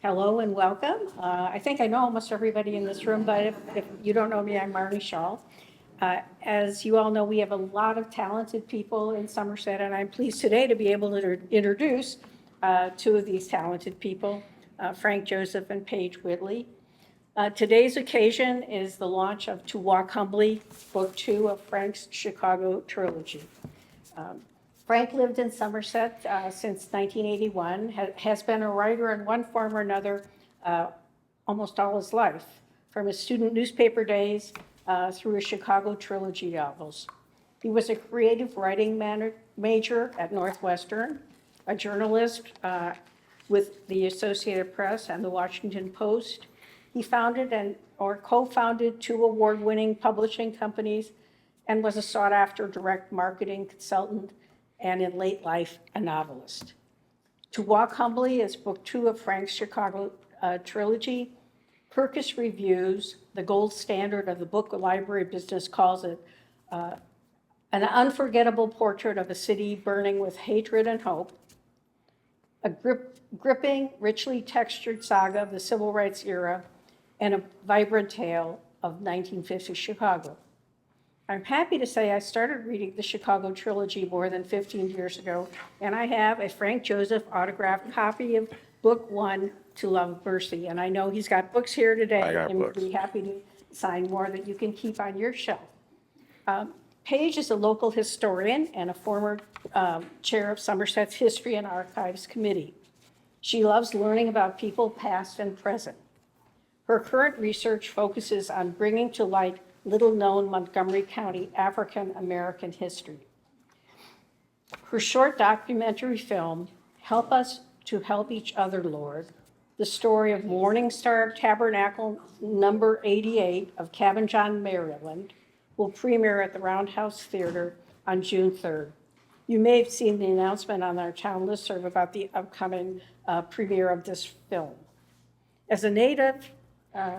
Hello and welcome. I think I know almost everybody in this room, but if you don't know me, I'm Marnie Shaw. As you all know, we have a lot of talented people in Somerset, and I'm pleased today to be able to introduce two of these talented people, Frank Joseph and Paige Whitley. Today's occasion is the launch of To Walk Humbly, Book 2 of Frank's Chicago trilogy. Frank lived in Somerset since 1981, has been a writer in one form or another almost all his life, from his student newspaper days through his Chicago trilogy novels. He was a creative writing major at Northwestern, a journalist with the Associated Press and the Washington Post. He founded or co-founded 2 award-winning publishing companies and was a sought-after direct marketing consultant and in late life, a novelist. To Walk Humbly is book 2 of Frank's Chicago trilogy. Kirkus Reviews, the gold standard of the book library business, calls it an unforgettable portrait of a city burning with hatred and hope, a gripping, richly textured saga of the civil rights era, and a vibrant tale of 1950s Chicago. I'm happy to say I started reading the Chicago trilogy more than 15 years ago, and I have a Frank Joseph autographed copy of book 1, To Love Mercy. And I know he's got books here today. I got and books. we'd be happy to sign more that you can keep on your shelf. Paige is a local historian and a former chair of Somerset's History and Archives Committee. She loves learning about people past and present. Her current research focuses on bringing to light little-known Montgomery County African-American history. Her short documentary film, Help Us to Help Each Other, Lord, the story of Morning Star Tabernacle number 88 of Cabin John, Maryland, will premiere at the Roundhouse Theater on June 3rd. You may have seen the announcement on our town listserv about the upcoming premiere of this film. As a native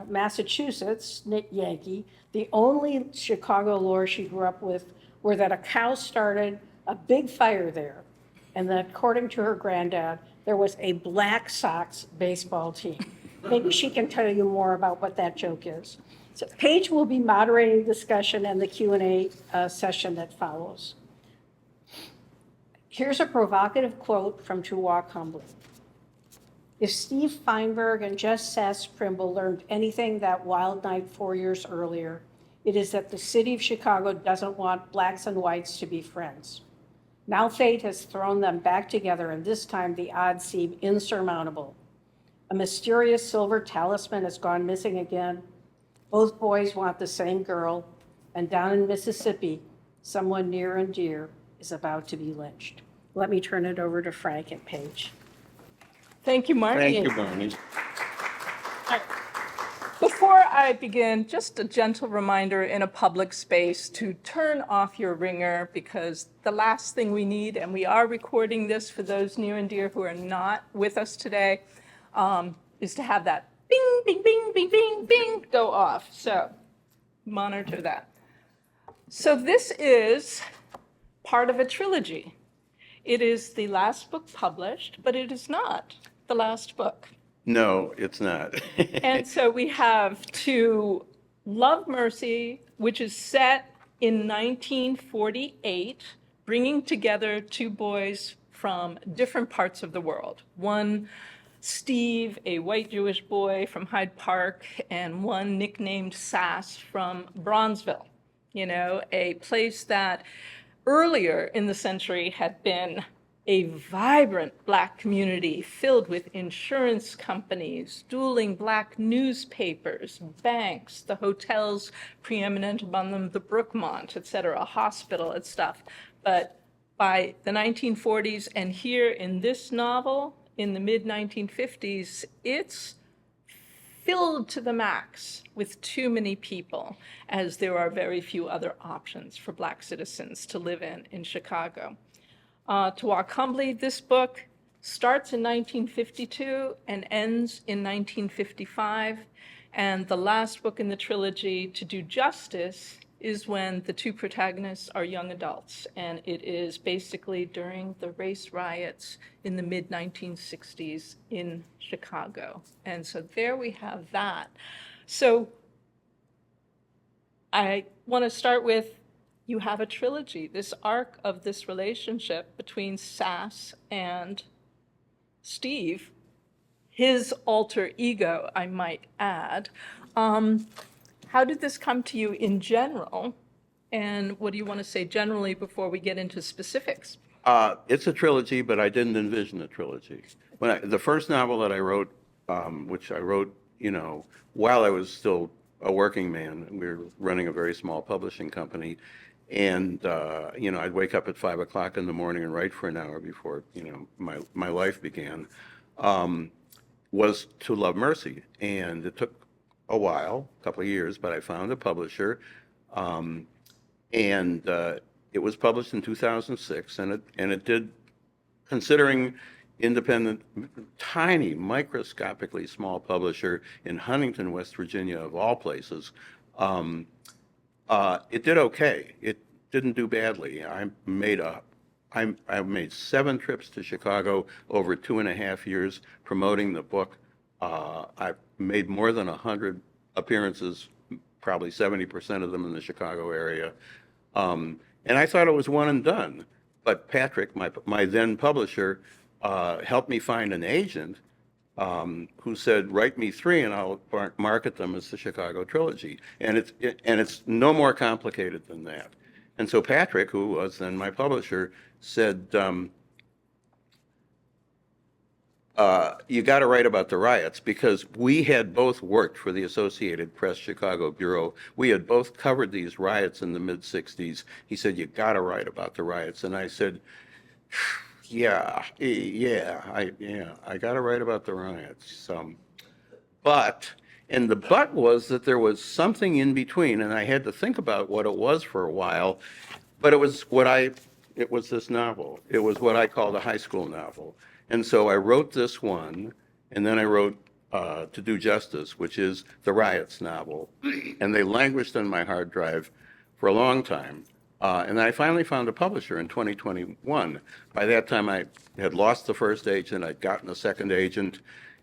Massachusetts Yankee, the only Chicago lore she grew up with were that a cow started a big fire there, and that according to her granddad, there was a Black Sox baseball team. Maybe she can tell you more about what that joke is. So Paige will be moderating discussion and the Q&A session that follows. Here's a provocative quote from To Walk Humbly. If Steve Feinberg and Jess Sass-Primble learned anything that wild night 4 years earlier, it is that the city of Chicago doesn't want blacks and whites to be friends. Now fate has thrown them back together, and this time the odds seem insurmountable. A mysterious silver talisman has gone missing again. Both boys want the same girl, and down in Mississippi, someone near and dear is about to be lynched. Let me turn it over to Frank and Paige. Thank you, Marnie. Thank you, Barney. Before I begin, just a gentle reminder in a public space to turn off your ringer, because the last thing we need, and we are recording this for those near and dear who are not with us today, is to have that bing, bing, bing, bing, bing, bing go off. So monitor that. So this is part of a trilogy. It is the last book published, but it is not the last book. No, it's not. And so we have To Love Mercy, which is set in 1948, bringing together 2 boys from different parts of the world. One, Steve, a white Jewish boy from Hyde Park, and one nicknamed Sass from Bronzeville, a place that earlier in the century had been a vibrant Black community filled with insurance companies, dueling Black newspapers, banks, the hotels preeminent among them, the Brookmont, et cetera, a hospital and stuff. But by the 1940s, and here in this novel, in the mid-1950s, it's filled to the max with too many people, as there are very few other options for Black citizens to live in Chicago. To Walk Humbly, this book starts in 1952 and ends in 1955. And the last book in the trilogy, To Do Justice, is when the two protagonists are young adults, and it is basically during the race riots in the mid-1960s in Chicago. And so there we have that. So I want to start with, you have a trilogy, this arc of this relationship between Sass and Steve, his alter ego, I might add. How did this come to you in general? And what do you want to say generally before we get into specifics? It's a trilogy, but I didn't envision a trilogy. The first novel that I wrote, which I wrote, while I was still a working man, we were running a very small publishing company, and I'd wake up at 5 o'clock in the morning and write for an hour before my life began. Was To Love Mercy, and it took a while, a couple of years, but I found a publisher, and it was published in 2006, and it did, considering independent, tiny, microscopically small publisher in Huntington, West Virginia, of all places, it did okay. It didn't do badly. I made 7 trips to Chicago over 2.5 years promoting the book. I've made more than 100 appearances, probably 70% of them in the Chicago area. And I thought it was one and done. But Patrick, my then publisher, helped me find an agent who said, write me 3 and I'll market them as the Chicago Trilogy. And it's no more complicated than that. And so Patrick, who was then my publisher, said, you got to write about the riots, because we had both worked for the Associated Press Chicago Bureau. We had both covered these riots in the mid-60s. He said, you got to write about the riots. And I said, I got to write about the riots. And the but was that there was something in between, and I had to think about what it was for a while, but it was this novel. It was what I called a high school novel. And so I wrote this one, and then I wrote To Do Justice, which is the riots novel. And they languished on my hard drive for a long time. And I finally found a publisher in 2021. By that time, I had lost the first agent. I'd gotten a second agent.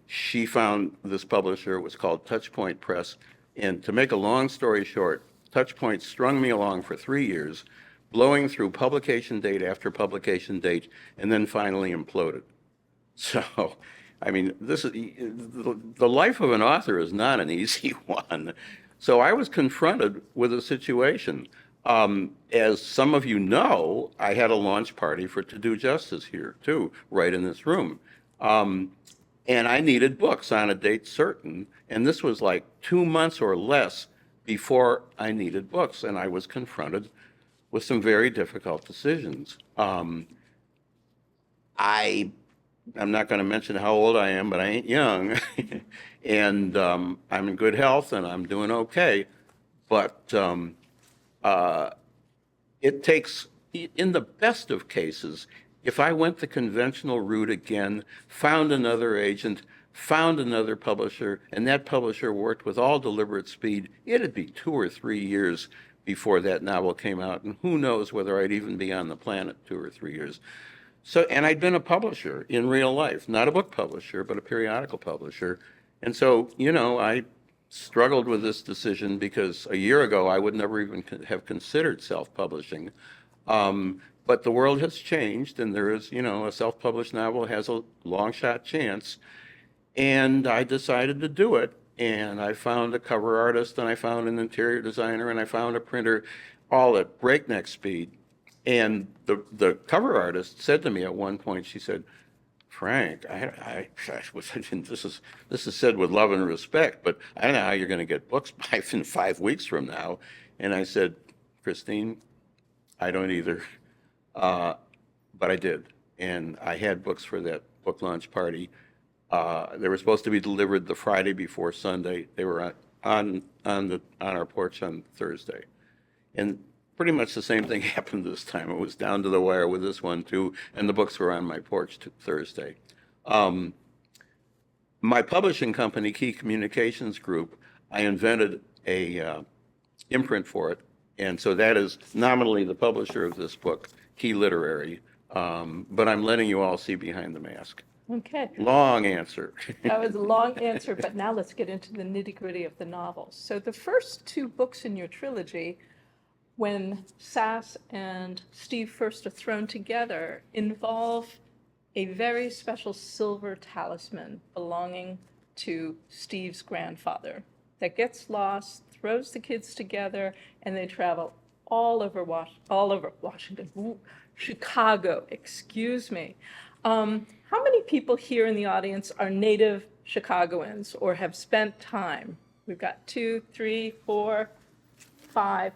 She found this publisher. It was called Touchpoint Press. And to make a long story short, Touchpoint strung me along for 3 years, blowing through publication date after publication date, and then finally imploded. So, I mean, this is the life of an author is not an easy one. So I was confronted with a situation. As some of you know, I had a launch party for To Do Justice here too, right in this room. And I needed books on a date certain, and this was like 2 months or less before I needed books, and I was confronted with some very difficult decisions. I'm not going to mention how old I am, but I ain't young, and I'm in good health, and I'm doing okay. But it takes, in the best of cases, if I went the conventional route again, found another agent, found another publisher, and that publisher worked with all deliberate speed, it'd be 2 or 3 years before that novel came out, and who knows whether I'd even be on the planet 2 or 3 years. So, and I'd been a publisher in real life, not a book publisher, but a periodical publisher. And so, I struggled with this decision because a year ago I would never even have considered self-publishing. But the world has changed, and there is, a self-published novel has a long shot chance. And I decided to do it. And I found a cover artist, and I found an interior designer, and I found a printer, all at breakneck speed. And the cover artist said to me at one point, she said, Frank, this is said with love and respect, but I don't know how you're going to get books by in 5 weeks from now. And I said, Christine, I don't either. But I did. And I had books for that book launch party. They were supposed to be delivered the Friday before Sunday. They were on our porch on Thursday. And pretty much the same thing happened this time. It was down to the wire with this one too, and the books were on my porch Thursday. My publishing company, Key Communications Group, I invented a imprint for it And so that is nominally the publisher of this book, Key Literary. But I'm letting you all see behind the mask. Okay. Long answer. That was a long answer, but now let's get into the nitty-gritty of the novel. So the first two books in your trilogy, when Sass and Steve first are thrown together, involve a very special silver talisman belonging to Steve's grandfather that gets lost, throws the kids together, and they travel all over Washington, Chicago, excuse me. How many people here in the audience are native Chicagoans or have spent time? We've got 2, 3, 4, 5.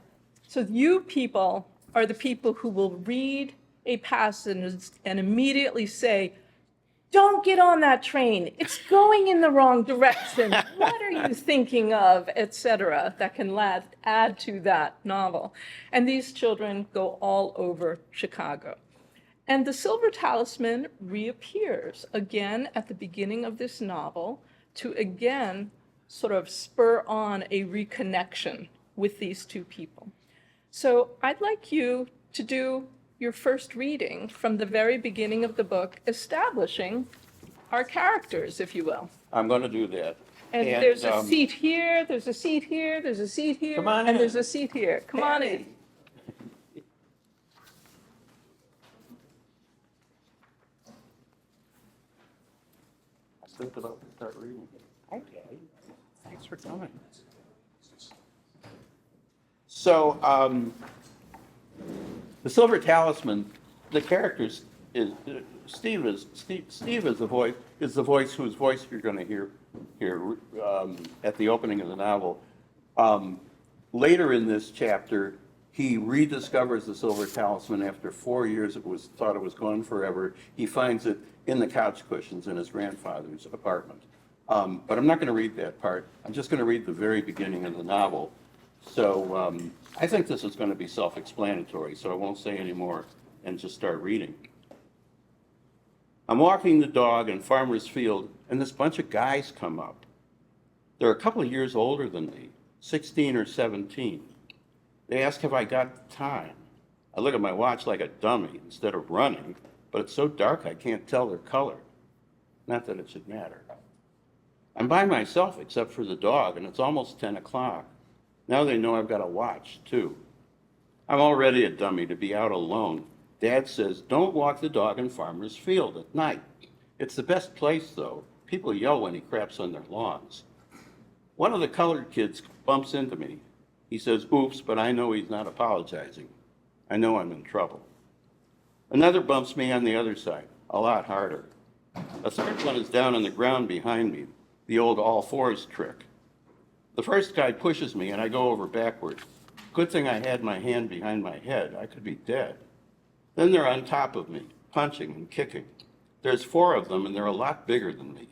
So you people are the people who will read a passage and immediately say, don't get on that train. It's going in the wrong direction. What are you thinking of, etc. That can add to that novel. And these children go all over Chicago. And the silver talisman reappears again at the beginning of this novel to again sort of spur on a reconnection with these two people. So I'd like you to do your first reading from the very beginning of the book, establishing our characters, if you will. I'm going to do that. And there's a seat here, there's a seat here, there's a seat here, Come on and in. there's a seat here. Come on in. Start reading. Okay. Thanks for coming. So, the Silver Talisman, the characters is Steve is the voice whose voice you're going to hear at the opening of the novel. Later in this chapter, he rediscovers the Silver Talisman after 4 years. Thought it was gone forever. He finds it in the couch cushions in his grandfather's apartment. But I'm not going to read that part. I'm just going to read the very beginning of the novel. So I think this is going to be self-explanatory, so I won't say any more and just start reading. I'm walking the dog in Farmer's Field, and this bunch of guys come up. They're a couple of years older than me, 16 or 17. They ask if I got time. I look at my watch like a dummy instead of running, but it's so dark I can't tell their color. Not that it should matter. I'm by myself except for the dog, and it's almost 10 o'clock. Now they know I've got a watch, too. I'm already a dummy to be out alone. Dad says, don't walk the dog in Farmer's Field at night. It's the best place, though. People yell when he craps on their lawns. One of the colored kids bumps into me. He says, oops, but I know he's not apologizing. I know I'm in trouble. Another bumps me on the other side, a lot harder. A third one is down on the ground behind me, the old all fours trick. The first guy pushes me and I go over backward. Good thing I had my hand behind my head. I could be dead. Then they're on top of me, punching and kicking. There's 4 of them and they're a lot bigger than me.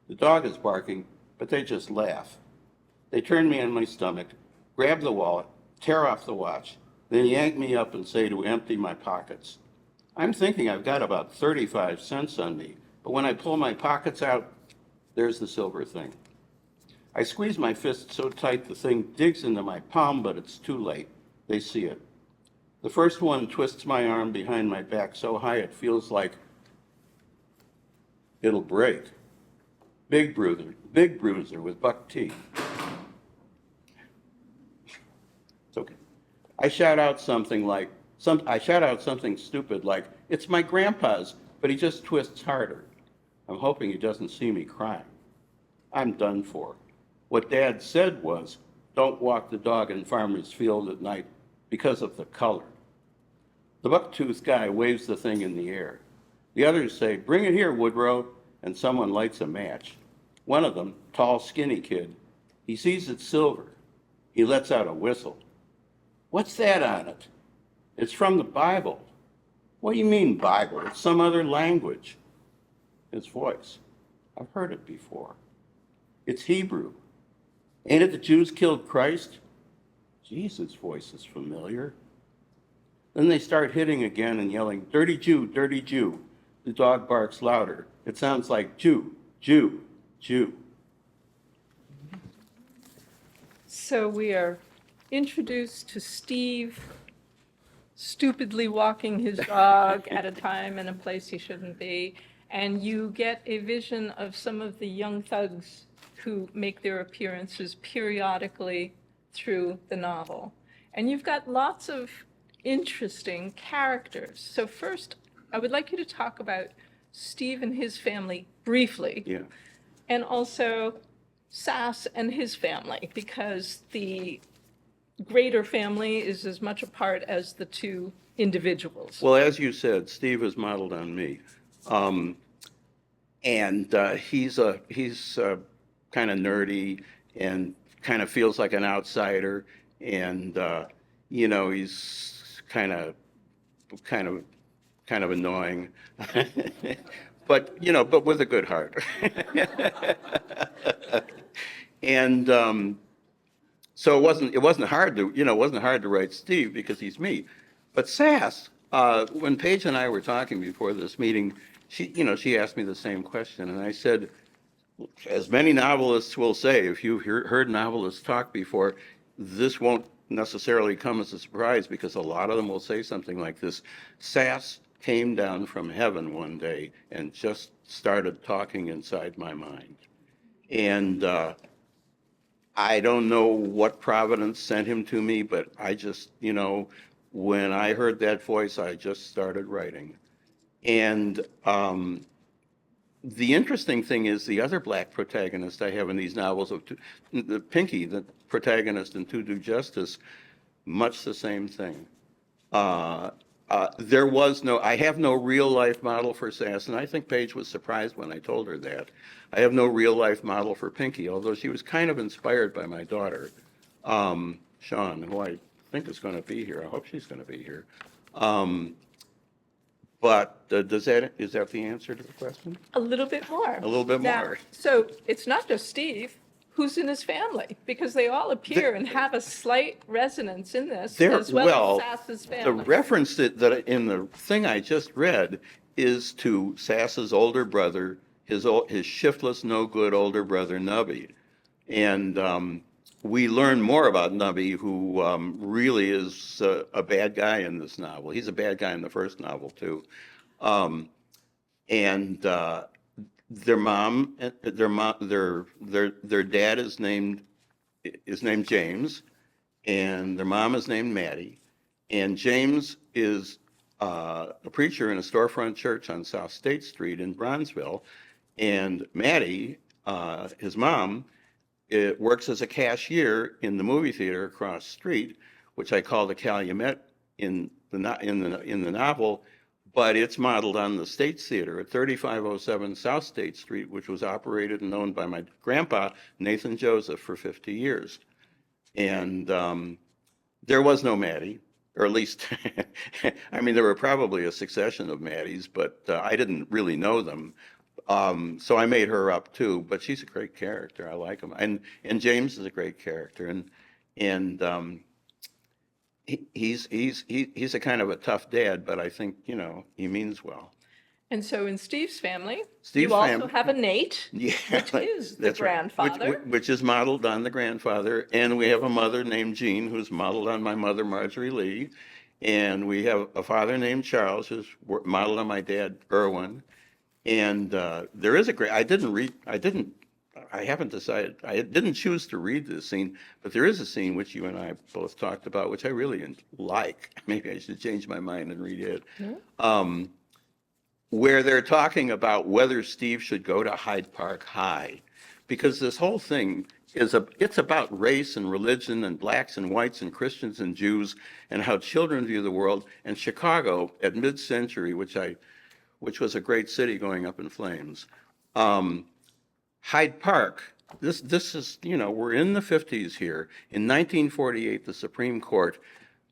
The dog is barking, but they just laugh. They turn me on my stomach, grab the wallet, tear off the watch, then yank me up and say to empty my pockets. I'm thinking I've got about 35 cents on me, but when I pull my pockets out, there's the silver thing. I squeeze my fist so tight the thing digs into my palm, but it's too late. They see it. The first one twists my arm behind my back so high it feels like it'll break. Big bruiser with buck teeth. It's okay. I shout out something stupid like, it's my grandpa's, but he just twists harder. I'm hoping he doesn't see me crying. I'm done for. What Dad said was, don't walk the dog in Farmer's Field at night because of the color. The buck-toothed guy waves the thing in the air. The others say, bring it here, Woodrow, and someone lights a match. One of them, tall, skinny kid, he sees it's silver. He lets out a whistle. What's that on it? It's from the Bible. What do you mean, Bible? It's some other language. His voice. I've heard it before. It's Hebrew. Ain't it the Jews killed Christ? Jesus' voice is familiar. Then they start hitting again and yelling, dirty Jew, dirty Jew. The dog barks louder. It sounds like Jew, Jew, Jew. So we are introduced to Steve stupidly walking his dog at a time in a place he shouldn't be, and you get a vision of some of the young thugs who make their appearances periodically through the novel. And you've got lots of interesting characters. So first, I would like you to talk about Steve and his family briefly, Yeah. and also Sass and his family, because the greater family is as much a part as the two individuals. Well, as you said, Steve is modeled on me. And he's kind of nerdy and kind of feels like an outsider. And, you know, he's kind of annoying, but, you know, but with a good heart. And so it wasn't hard to write Steve because he's me. But Sass, when Paige and I were talking before this meeting, she asked me the same question, and I said, as many novelists will say, if you've heard novelists talk before, this won't necessarily come as a surprise because a lot of them will say something like this. Sass came down from heaven one day and just started talking inside my mind. And I don't know what Providence sent him to me, but I just, when I heard that voice, I just started writing. And the interesting thing is the other black protagonist I have in these novels, Pinky, the protagonist in To Do Justice, much the same thing. I have no real life model for Sass, and I think Paige was surprised when I told her that. I have no real life model for Pinky, although she was kind of inspired by my daughter, Sean, who I think is going to be here. I hope she's going to be here. But is that the answer to the question? A little bit more. A little bit Now, more. so it's not just Steve. Who's in his family? Because they all appear and have a slight resonance in this, as well as Sass's The family. reference that in the thing I just read is to Sass's older brother, his shiftless, no good older brother, Nubby. And we learn more about Nubby, who really is a bad guy in this novel. He's a bad guy in the first novel, too. Their dad is named James, and their mom is named Maddie. And James is a preacher in a storefront church on South State Street in Bronzeville. And Maddie, his mom, works as a cashier in the movie theater across the street, which I call the Calumet in the novel, but it's modeled on the States Theater at 3507 South State Street, which was operated and owned by my grandpa, Nathan Joseph, for 50 years. And there was no Maddie, or at least, I mean, there were probably a succession of Maddies, but I didn't really know them. So I made her up too, but she's a great character. I like him. And James is a great character. And he's a kind of a tough dad, but I think, he means well. And so in Steve's family, Steve's you also family- have a Nate, Yeah, which is the that's right. grandfather. Which is modeled on the grandfather. And we have a mother named Jean, who's modeled on my mother, Marjorie Lee. And we have a father named Charles, who's modeled on my dad, Irwin. And there is I didn't choose to read this scene, but there is a scene which you and I both talked about, which I really like. Maybe I should change my mind and read it. Mm-hmm. Where they're talking about whether Steve should go to Hyde Park High, because this whole thing it's about race and religion and blacks and whites and Christians and Jews and how children view the world. And Chicago at mid-century, which was a great city going up in flames. Hyde Park, this is, we're in the 50s here. In 1948, the Supreme Court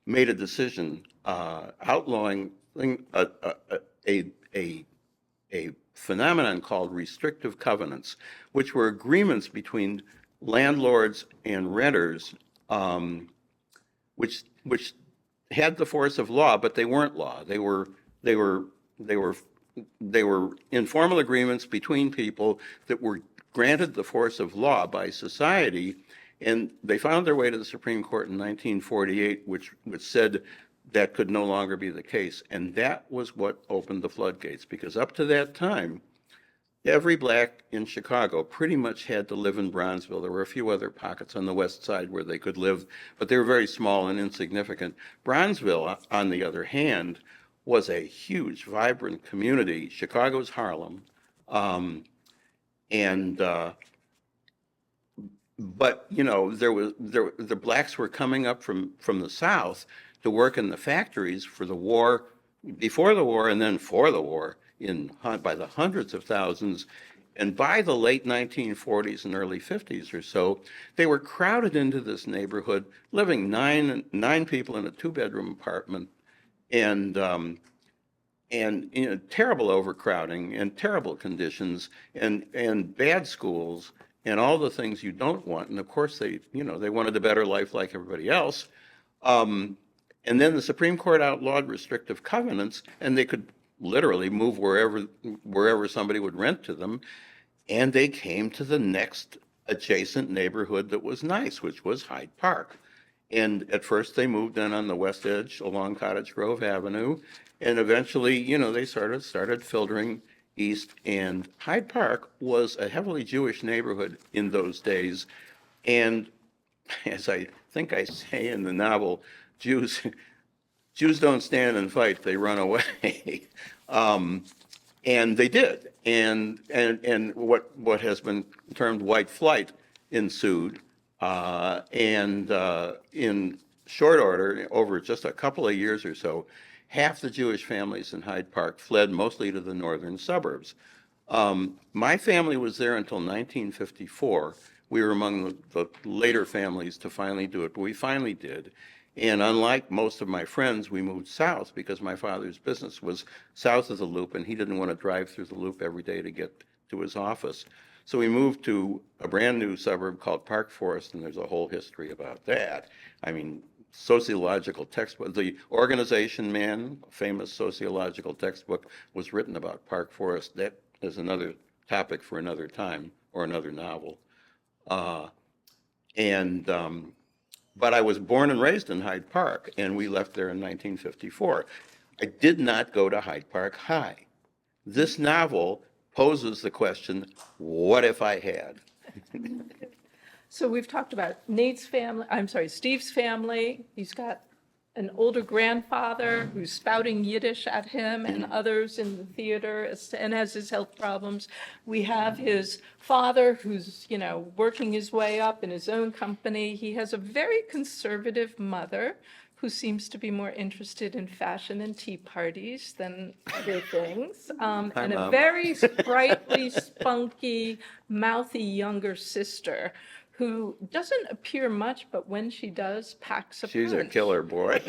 made a decision outlawing a phenomenon called restrictive covenants, which were agreements between landlords and renters, which had the force of law, but they weren't law. They were informal agreements between people that were granted the force of law by society, And they found their way to the Supreme Court in 1948, which said that could no longer be the case. And that was what opened the floodgates, because up to that time, every black in Chicago pretty much had to live in Bronzeville. There were a few other pockets on the west side where they could live, but they were very small and insignificant. Bronzeville, on the other hand, was a huge, vibrant community, Chicago's Harlem. But you know, the blacks were coming up from the South to work in the factories for the war, before the war, and then for the war, by the hundreds of thousands. And by the late 1940s and early 50s or so, they were crowded into this neighborhood, living nine people in a 2-bedroom apartment, and you know, terrible overcrowding and terrible conditions and bad schools and all the things you don't want. And of course, they wanted a better life like everybody else. And then the Supreme Court outlawed restrictive covenants, and they could literally move wherever somebody would rent to them. And they came to the next adjacent neighborhood that was nice, which was Hyde Park. And at first they moved in on the west edge along Cottage Grove Avenue. And eventually, you know, they started filtering east. And Hyde Park was a heavily Jewish neighborhood in those days. And as I think I say in the novel, Jews don't stand and fight, they run away. And they did. And what has been termed white flight ensued. In short order, over just a couple of years or so, half the Jewish families in Hyde Park fled mostly to the northern suburbs. My family was there until 1954. We were among the later families to finally do it, but we finally did. And unlike most of my friends, we moved south because my father's business was south of the Loop, and he didn't want to drive through the Loop every day to get to his office. So we moved to a brand new suburb called Park Forest, and there's a whole history about that. I mean, sociological textbook, the Organization Man, a famous sociological textbook, was written about Park Forest. That is another topic for another time or another novel. But I was born and raised in Hyde Park, and we left there in 1954. I did not go to Hyde Park High. This novel poses the question, what if I had? So we've talked about Steve's family. He's got an older grandfather who's spouting Yiddish at him and others in the theater and has his health problems. We have his father who's, you know, working his way up in his own company. He has a very conservative mother who seems to be more interested in fashion and tea parties than other things. And a very sprightly, spunky, mouthy younger sister who doesn't appear much, but when she does, packs a punch. She's a killer, boy.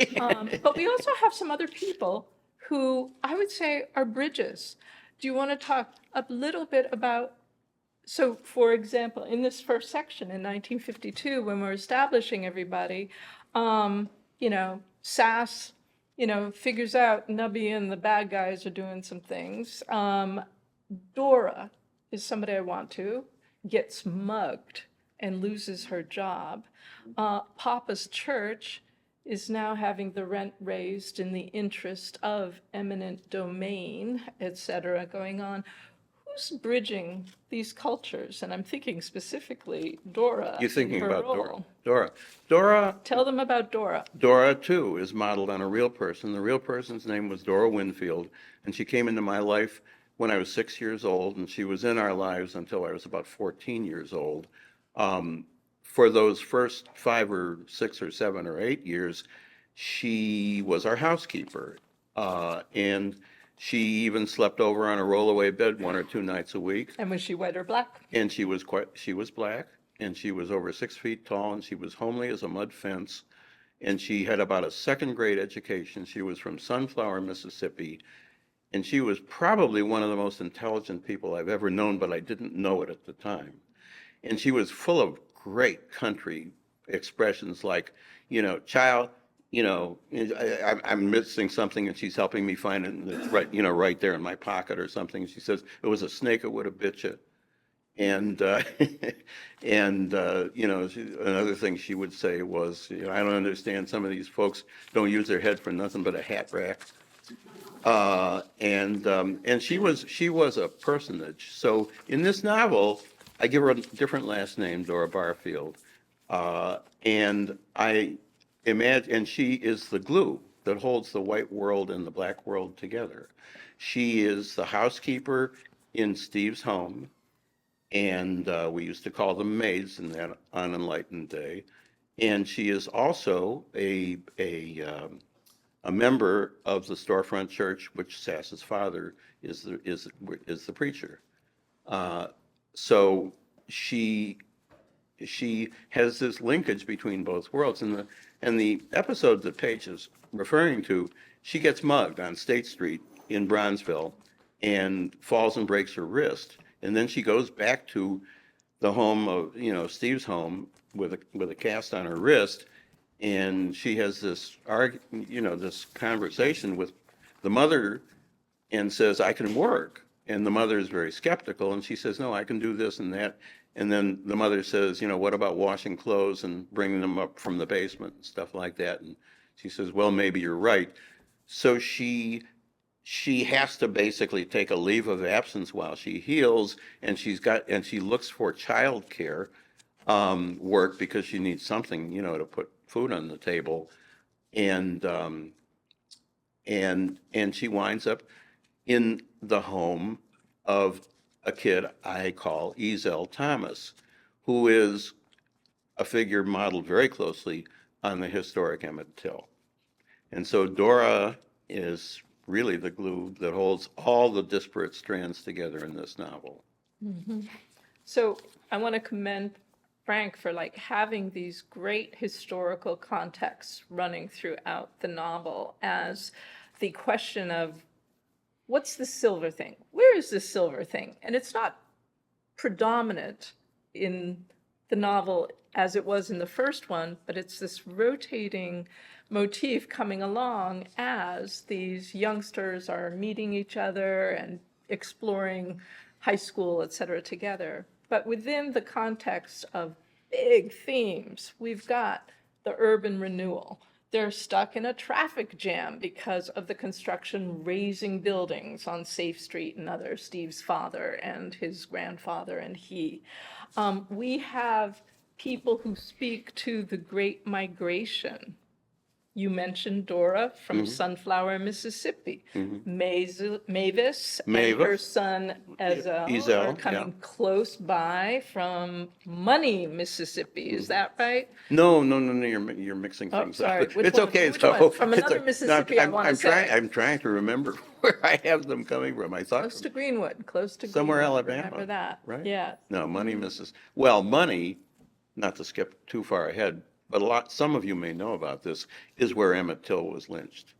But we also have some other people who I would say are bridges. Do you want to talk a little bit about, so for example, in this first section in 1952, when we're establishing everybody, you know, Sass, you know, figures out Nubby and the bad guys are doing some things. Dora is somebody I want to, gets mugged and loses her job. Papa's church is now having the rent raised in the interest of eminent domain, et cetera, going on. Who's bridging these cultures? And I'm thinking specifically Dora. You're thinking her about role. Dora. Tell them about Dora. Dora, too, is modeled on a real person. The real person's name was Dora Winfield, and she came into my life when I was 6 years old, and she was in our lives until I was about 14 years old. For those first 5 or 6 or 7 or 8 years, she was our housekeeper. And she even slept over on a rollaway bed 1 or 2 nights a week. And was she white or black? And she was black, and she was over 6 feet tall, and she was homely as a mud fence. And she had about a 2nd grade education. She was from Sunflower, Mississippi. And she was probably one of the most intelligent people I've ever known, but I didn't know it at the time. And she was full of great country expressions like, you know, child, you know, I'm missing something and she's helping me find it, and it's right, you know, right there in my pocket or something. She says, it was a snake, it would have bit you. And, another thing she would say was, I don't understand, some of these folks don't use their head for nothing but a hat rack. And she was a personage. So in this novel, I give her a different last name, Dora Barfield. And I imagine, and she is the glue that holds the white world and the black world together. She is the housekeeper in Steve's home, and we used to call them maids in that unenlightened day. And she is also a member of the storefront church, which Sass's father is the preacher. So she has this linkage between both worlds. And the episode that Paige is referring to, she gets mugged on State Street in Bronzeville and falls and breaks her wrist. And then she goes back to the home of, Steve's home with a cast on her wrist. And she has this this conversation with the mother and says, I can work. And the mother is very skeptical, and she says, no, I can do this and that. And then the mother says, what about washing clothes and bringing them up from the basement and stuff like that? And she says, well, maybe you're right. So she has to basically take a leave of absence while she heals, and she looks for childcare work because she needs something, to put food on the table. And she winds up in the home of a kid I call Ezell Thomas, who is a figure modeled very closely on the historic Emmett Till. And so Dora is really the glue that holds all the disparate strands together in this novel. So I want to commend Frank for having these great historical contexts running throughout the novel, as the question of what's the silver thing? Where is the silver thing? And it's not predominant in the novel as it was in the first one, but it's this rotating motif coming along as these youngsters are meeting each other and exploring high school, et cetera, together. But within the context of big themes, we've got the urban renewal. They're stuck in a traffic jam because of the construction raising buildings on Safe Street and others, Steve's father and his grandfather and he. We have people who speak to the Great Migration. You mentioned Dora from Sunflower, Mississippi. Mavis and her son Ezell are coming close by from Money, Mississippi. Is that right? No, you're mixing things sorry. up. Which It's one? okay Which though. one? From another Mississippi, I want to say. I'm trying to remember where I have them coming from. I thought Close to Greenwood, close to somewhere Greenwood. Alabama. Remember that? Right? Yeah. No, Money, Money, not to skip too far ahead, but some of you may know about this, is where Emmett Till was lynched.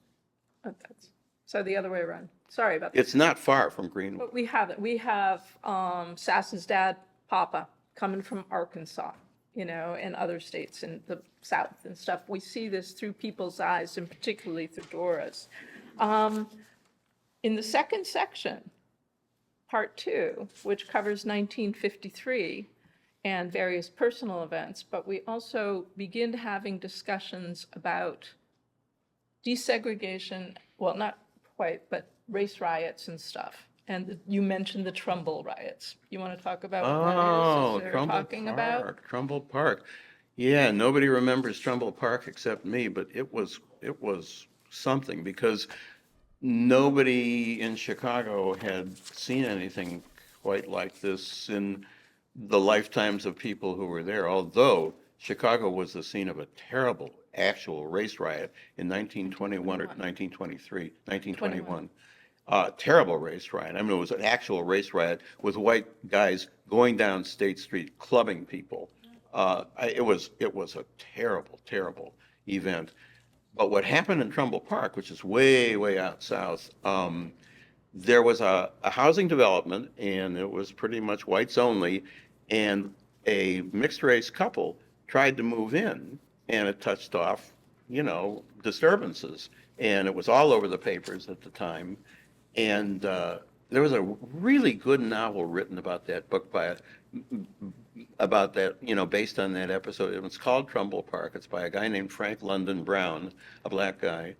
So the other way around. Sorry about that. It's not far from Greenwood. But we have it. We have Sass's dad, Papa, coming from Arkansas, and other states in the South and stuff. We see this through people's eyes, and particularly through Dora's. In the second section, part 2, which covers 1953 and various personal events, but we also begin having discussions about desegregation, well, not quite, but race riots and stuff. And you mentioned the Trumbull riots. You want to talk about what that is? Trumbull talking Park, about? Trumbull Park. Yeah, nobody remembers Trumbull Park except me, but it was something, because nobody in Chicago had seen anything quite like this in the lifetimes of people who were there, although Chicago was the scene of a terrible actual race riot in 1921 or 1921. Terrible race riot. I mean, it was an actual race riot with white guys going down State Street, clubbing people. It was a terrible, terrible event. But what happened in Trumbull Park, which is way, way out south, there was a housing development, and it was pretty much whites only, and a mixed race couple tried to move in, and it touched off, disturbances. And it was all over the papers at the time. And there was a really good novel written about that book about that, based on that episode. It's called Trumbull Park. It's by a guy named Frank London Brown, a black guy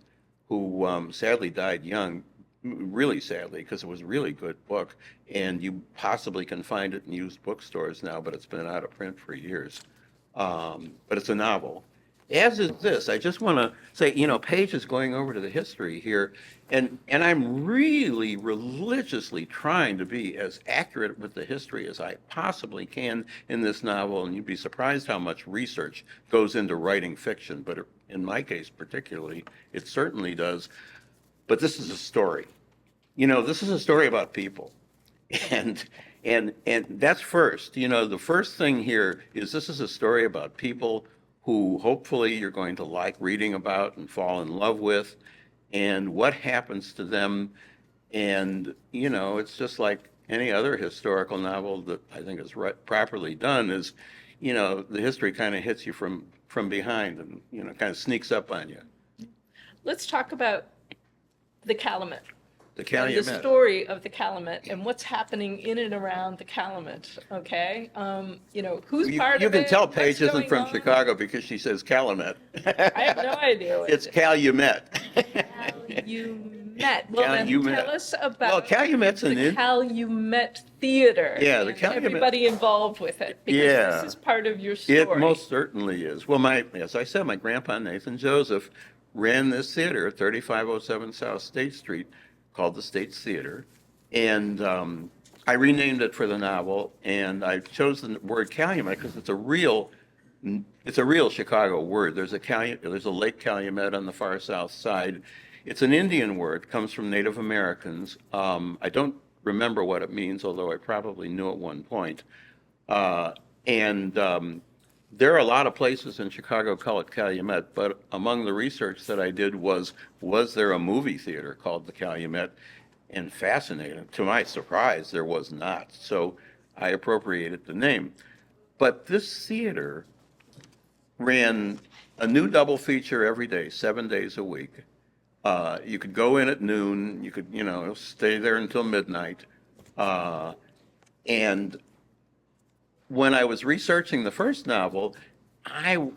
who sadly died young, really sadly, because it was a really good book. And you possibly can find it in used bookstores now, but it's been out of print for years. But it's a novel. As is this. I just want to say, Paige is going over to the history here, and I'm really religiously trying to be as accurate with the history as I possibly can in this novel, and you'd be surprised how much research goes into writing fiction, but in my case particularly, it certainly does. But this is a story. This is a story about people. And that's first. The first thing here is this is a story about people who hopefully you're going to like reading about and fall in love with, and what happens to them. And, it's just like any other historical novel that I think is properly done is, the history kind of hits you from behind and, kind of sneaks up on you. Let's talk about the Calumet. The The Calumet. story of the Calumet and what's happening in and around the Calumet, okay? Who's part You of it? can tell what's Paige isn't going from on? Chicago because she says Calumet. I have no idea what It's it is. Calumet. Calumet. Well, then Calumet. tell us Well, about Calumet's an the Calumet Theater. Yeah, the and Calumet- everybody involved with it. Because Yeah. this is part of your story. It most certainly is. Well, as I said, my grandpa Nathan Joseph ran this theater at 3507 South State Street called the States Theater. And I renamed it for the novel, and I chose the word Calumet because it's a real Chicago word. There's a Lake Calumet on the far south side. It's an Indian word, comes from Native Americans. I don't remember what it means, although I probably knew at one point. There are a lot of places in Chicago call it Calumet, but among the research that I did was there a movie theater called the Calumet? And fascinating, to my surprise, there was not. So I appropriated the name. But this theater ran a new double feature every day, 7 days a week. You could go in at noon, you could, stay there until midnight. And when I was researching the first novel, I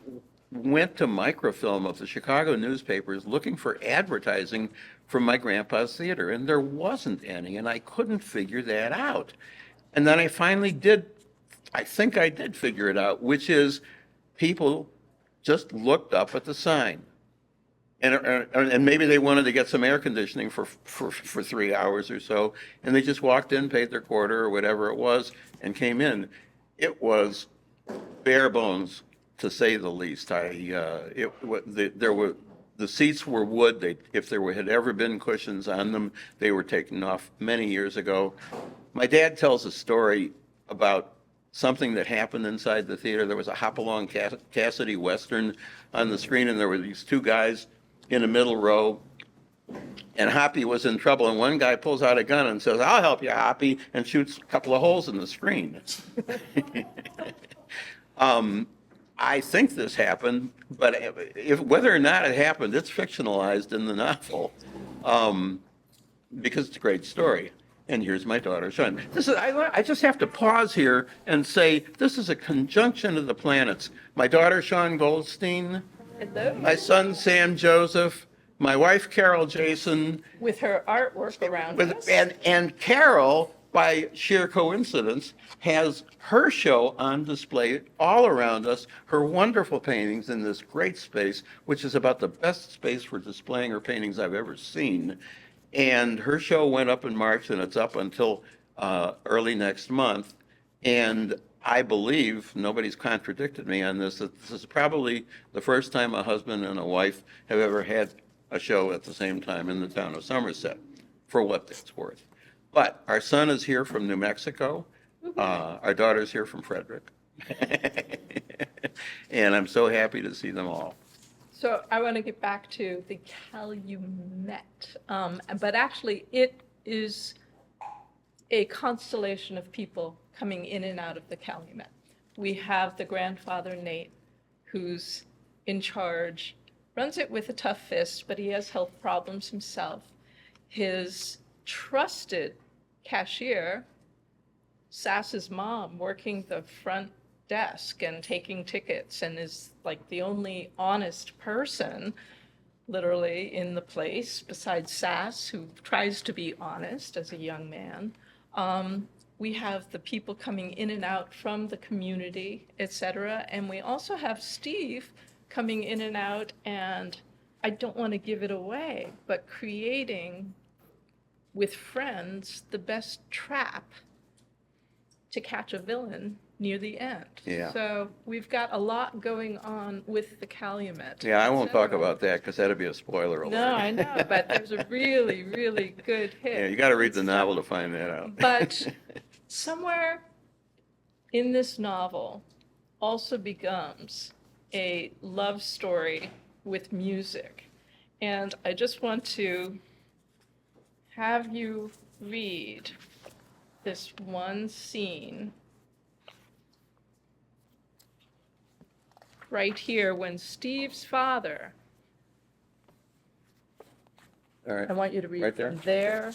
went to microfilm of the Chicago newspapers looking for advertising from my grandpa's theater, and there wasn't any, and I couldn't figure that out. And then I finally I think I did figure it out, which is people just looked up at the sign. And maybe they wanted to get some air conditioning for 3 hours or so, and they just walked in, paid their quarter or whatever it was, and came in. It was bare bones, to say the least. The seats were wood. If there had ever been cushions on them, they were taken off many years ago. My dad tells a story about something that happened inside the theater. There was a Hopalong Cassidy Western on the screen, and there were these two guys in the middle row, and Hoppy was in trouble, and one guy pulls out a gun and says, "I'll help you, Hoppy," and shoots a couple of holes in the screen. I think this happened, but whether or not it happened, it's fictionalized in the novel, because it's a great story. And here's my daughter, Sean. I just have to pause here and say, this is a conjunction of the planets. My daughter, Sean Goldstein, Hello. my son, Sam Joseph, my wife, Carol Jason, With her artwork around us. and Carol, by sheer coincidence, has her show on display all around us, her wonderful paintings in this great space, which is about the best space for displaying her paintings I've ever seen. And her show went up in March, and it's up until early next month. And I believe, nobody's contradicted me on this, that this is probably the first time a husband and a wife have ever had a show at the same time in the town of Somerset, for what that's worth. But our son is here from New Mexico. Our daughter's here from Frederick. And I'm so happy to see them all. So I want to get back to the Calumet. But actually, it is a constellation of people coming in and out of the Calumet. We have the grandfather, Nate, who's in charge, runs it with a tough fist, but he has health problems himself. His trusted cashier, Sass's mom, working the front desk and taking tickets, and is like the only honest person literally in the place besides Sass, who tries to be honest as a young man. We have the people coming in and out from the community, etc. And we also have Steve coming in and out, and I don't want to give it away, but creating with friends the best trap to catch a villain near the end. Yeah. So we've got a lot going on with the Calumet. Yeah, I won't talk So- about that because that'd be a spoiler alert. No, I know, but there's a really, really good hit. Yeah, you got to read the novel to find that out. But somewhere in this novel also becomes a love story with music. And I just want to have you read this one scene right here when Steve's father, All right. I want you to read Right there? from there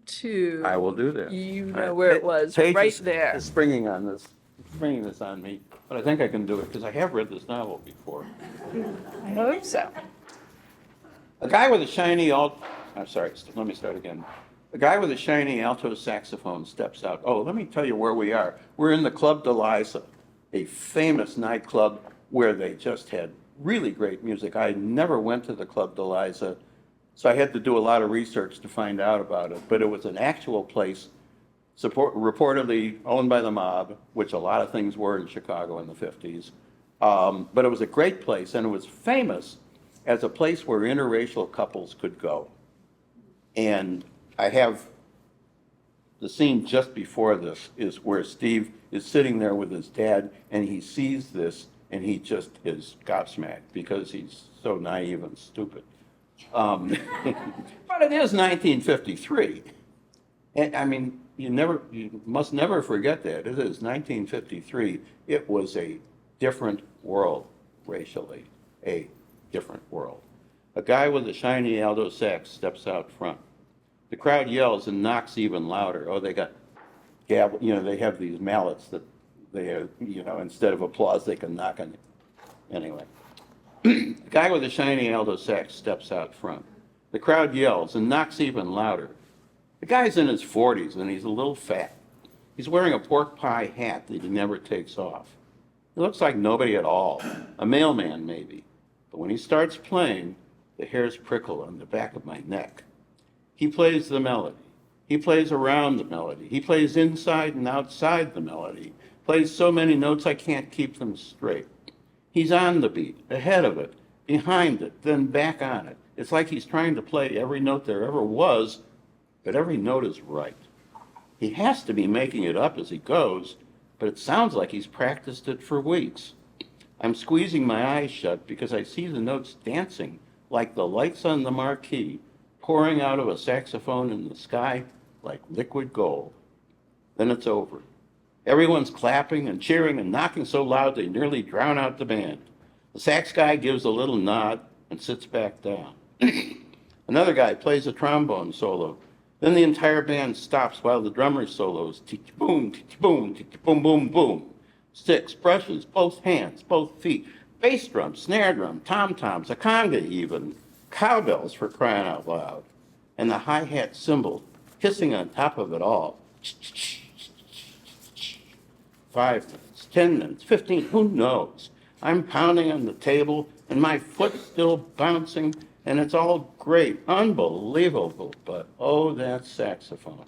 to. I will do that. You All know right. where it was, Paige right is- there. is springing this on me, but I think I can do it because I have read this novel before. I hope so. A guy with a shiny I'm sorry, let me start again. A guy with a shiny alto saxophone steps out. Oh, let me tell you where we are. We're in the Club de Liza, a famous nightclub where they just had really great music. I never went to the Club de Liza, so I had to do a lot of research to find out about it. But it was an actual place, reportedly owned by the mob, which a lot of things were in Chicago in the 50s. But it was a great place, and it was famous as a place where interracial couples could go. And I have the scene just before this is where Steve is sitting there with his dad, and he sees this, and he just is gobsmacked because he's so naive and stupid. But it is 1953. And I mean, you must never forget that. It is 1953. It was a different world racially, a different world. A guy with a shiny alto sax steps out front. The crowd yells and knocks even louder. Oh, they got gavel, they have these mallets that they have, instead of applause, they can knock on it. Anyway, the guy with the shiny alto sax steps out front. The crowd yells and knocks even louder. The guy's in his 40s and he's a little fat. He's wearing a pork pie hat that he never takes off. He looks like nobody at all, a mailman maybe. But when he starts playing, the hairs prickle on the back of my neck. He plays the melody. He plays around the melody. He plays inside and outside the melody. Plays so many notes I can't keep them straight. He's on the beat, ahead of it, behind it, then back on it. It's like he's trying to play every note there ever was, but every note is right. He has to be making it up as he goes, but it sounds like he's practiced it for weeks. I'm squeezing my eyes shut because I see the notes dancing like the lights on the marquee, pouring out of a saxophone in the sky like liquid gold. Then it's over. Everyone's clapping and cheering and knocking so loud they nearly drown out the band. The sax guy gives a little nod and sits back down. Another guy plays a trombone solo. Then the entire band stops while the drummer solos, boom, boom, boom, boom, boom. Sticks, brushes, both hands, both feet, bass drum, snare drum, tom-toms, a conga even, cowbells for crying out loud, and the hi-hat cymbal hissing on top of it all. 5 minutes, 10 minutes, 15, who knows? I'm pounding on the table and my foot's still bouncing and it's all great, unbelievable, but oh, that saxophone.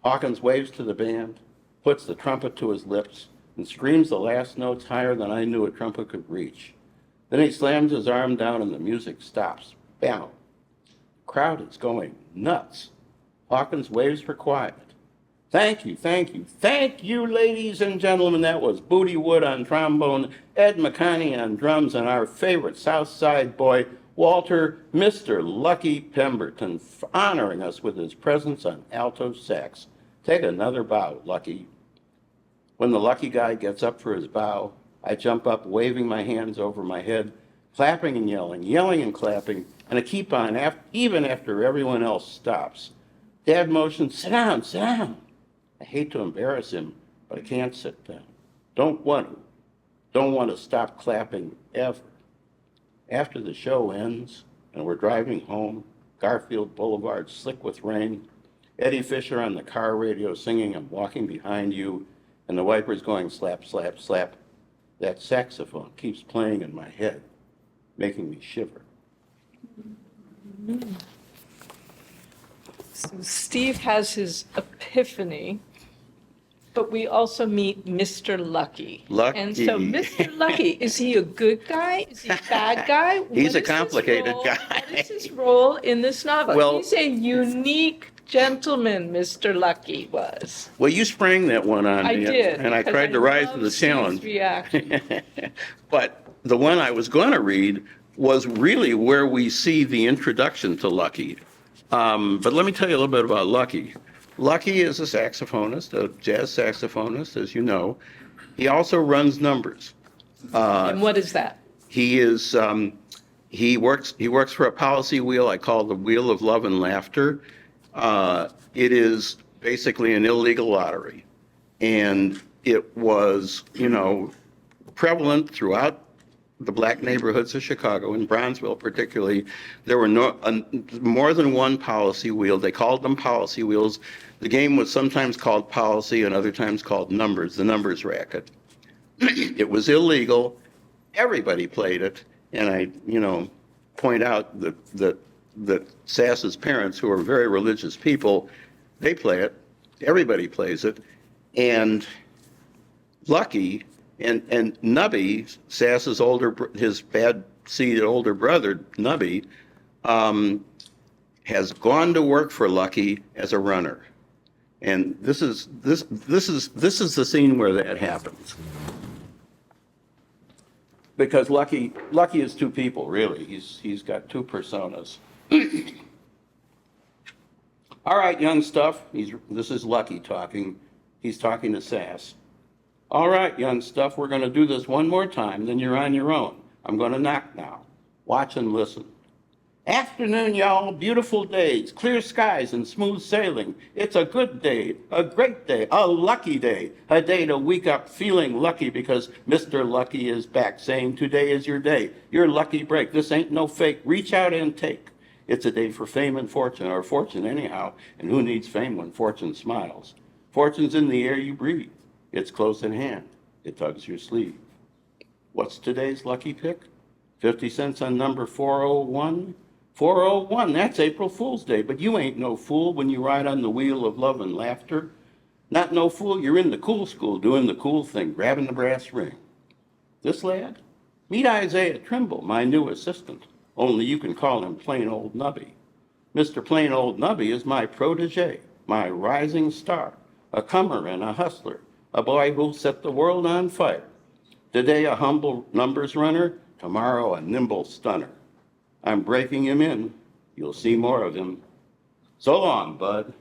Hawkins waves to the band, puts the trumpet to his lips, and screams the last notes higher than I knew a trumpet could reach. Then he slams his arm down and the music stops. Bam. The crowd is going nuts. Hawkins waves for quiet. Thank you, ladies and gentlemen. That was Booty Wood on trombone, Ed McConney on drums, and our favorite South Side boy, Walter, Mr. Lucky Pemberton, honoring us with his presence on alto sax. Take another bow, Lucky. When the lucky guy gets up for his bow, I jump up, waving my hands over my head, clapping and yelling and clapping, and I keep on even after everyone else stops. Dad motioned, sit down, sit down. I hate to embarrass him, but I can't sit down. Don't want to. Don't want to stop clapping ever. After the show ends and we're driving home, Garfield Boulevard slick with rain, Eddie Fisher on the car radio singing I'm Walking Behind You, and the wipers going slap, slap, slap. That saxophone keeps playing in my head, making me shiver. So Steve has his epiphany, but we also meet Mr. Lucky. Lucky. And so Mr. Lucky, is he a good guy? Is he a bad guy? He's What a is his complicated role? guy. What is his role in this novel? Well- He's a unique gentleman, Mr. Lucky was. Well, you sprang that one on I me, did. and I because tried to rise to love the Steve's challenge. reaction. But the one I was going to read was really where we see the introduction to Lucky. But let me tell you a little bit about Lucky. Lucky is a saxophonist, a jazz saxophonist, as you know. He also runs numbers. And what is that? He is he works for a policy wheel I call the Wheel of Love and Laughter. It is basically an illegal lottery, and it was prevalent throughout the black neighborhoods of Chicago, in Bronzeville particularly. There were more than one policy wheel. They called them policy wheels. The game was sometimes called policy and other times called numbers, the numbers racket. It was illegal. Everybody played it. And I, point out that Sass's parents, who are very religious people, they play it. Everybody plays it. And Lucky and Nubby, Sass's his bad seed older brother, Nubby, has gone to work for Lucky as a runner. And this is the scene where that happens. Because Lucky is two people, really. He's got two personas. All right, young stuff. This is Lucky talking. He's talking to Sass. All right, young stuff, we're going to do this one more time, then you're on your own. I'm going to knock now. Watch and listen. Afternoon, y'all. Beautiful days, clear skies and smooth sailing. It's a good day, a great day, a lucky day. A day to wake up feeling lucky because Mr. Lucky is back saying today is your day. Your lucky break. This ain't no fake. Reach out and take. It's a day for fame and fortune, or fortune anyhow. And who needs fame when fortune smiles? Fortune's in the air you breathe. It's close at hand. It tugs your sleeve. What's today's lucky pick? 50 cents on number 401? 401, that's April Fool's Day, but you ain't no fool when you ride on the wheel of love and laughter. Not no fool, you're in the cool school doing the cool thing, grabbing the brass ring. This lad? Meet Isaiah Trimble, my new assistant, only you can call him Plain Old Nubby. Mr. Plain Old Nubby is my protege, my rising star, a comer and a hustler, a boy who'll set the world on fire. Today a humble numbers runner, tomorrow a nimble stunner. I'm breaking him in. You'll see more of him. So long, bud.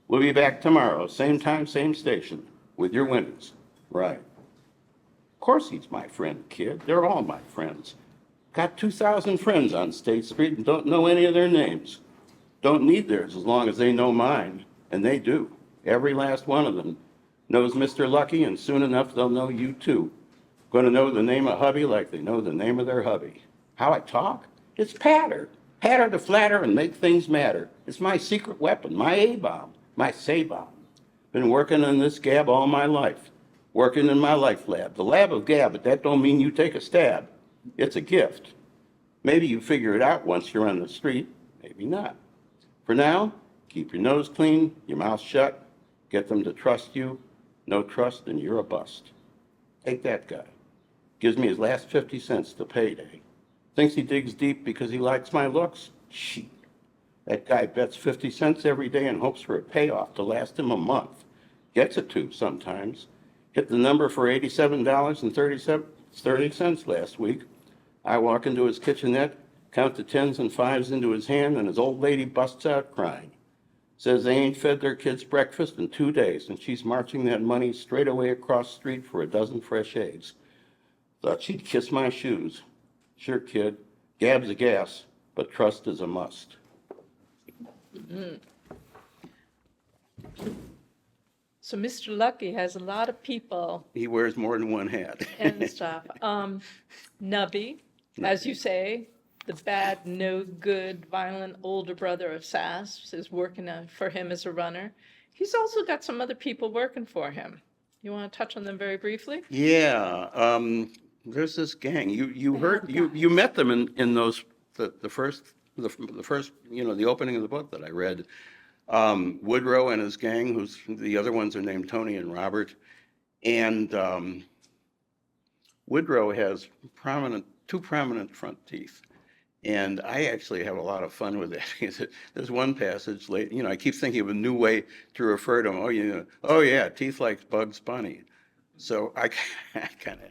We'll be back tomorrow, same time, same station, with your winners. Right. Of course he's my friend, kid. They're all my friends. Got 2,000 friends on State Street and don't know any of their names. Don't need theirs as long as they know mine, and they do. Every last one of them knows Mr. Lucky, and soon enough they'll know you too. Going to know the name of hubby like they know the name of their hubby. How I talk? It's patter. Patter to flatter and make things matter. It's my secret weapon, my A-bomb, my say-bomb. Been working on this gab all my life. Working in my life lab. The lab of gab, but that don't mean you take a stab. It's a gift. Maybe you figure it out once you're on the street. Maybe not. For now, keep your nose clean, your mouth shut. Get them to trust you. No trust and you're a bust. Take that guy. Gives me his last 50 cents to payday. Thinks he digs deep because he likes my looks? Shit. That guy bets 50 cents every day and hopes for a payoff to last him a month. Gets it to sometimes. Hit the number for $87.30 last week. I walk into his kitchenette, count the tens and fives into his hand, and his old lady busts out crying. Says they ain't fed their kids breakfast in 2 days, and she's marching that money straight away across the street for a dozen fresh eggs. Thought she'd kiss my shoes. Sure, kid, gab's a gas, but trust is a must. So Mr. Lucky has a lot of people He wears more than one hat. and stuff. Nubby, as you say, the bad, no good, violent older brother of Sass is working for him as a runner. He's also got some other people working for him. You want to touch on them very briefly? Yeah, there's this gang. You met them in those the first the opening of the book that I read. Woodrow and his gang, who's the other ones are named Tony and Robert, and Woodrow has two prominent front teeth. And I actually have a lot of fun with that. There's one passage late, I keep thinking of a new way to refer to him. Oh yeah, teeth like Bugs Bunny. So I kind of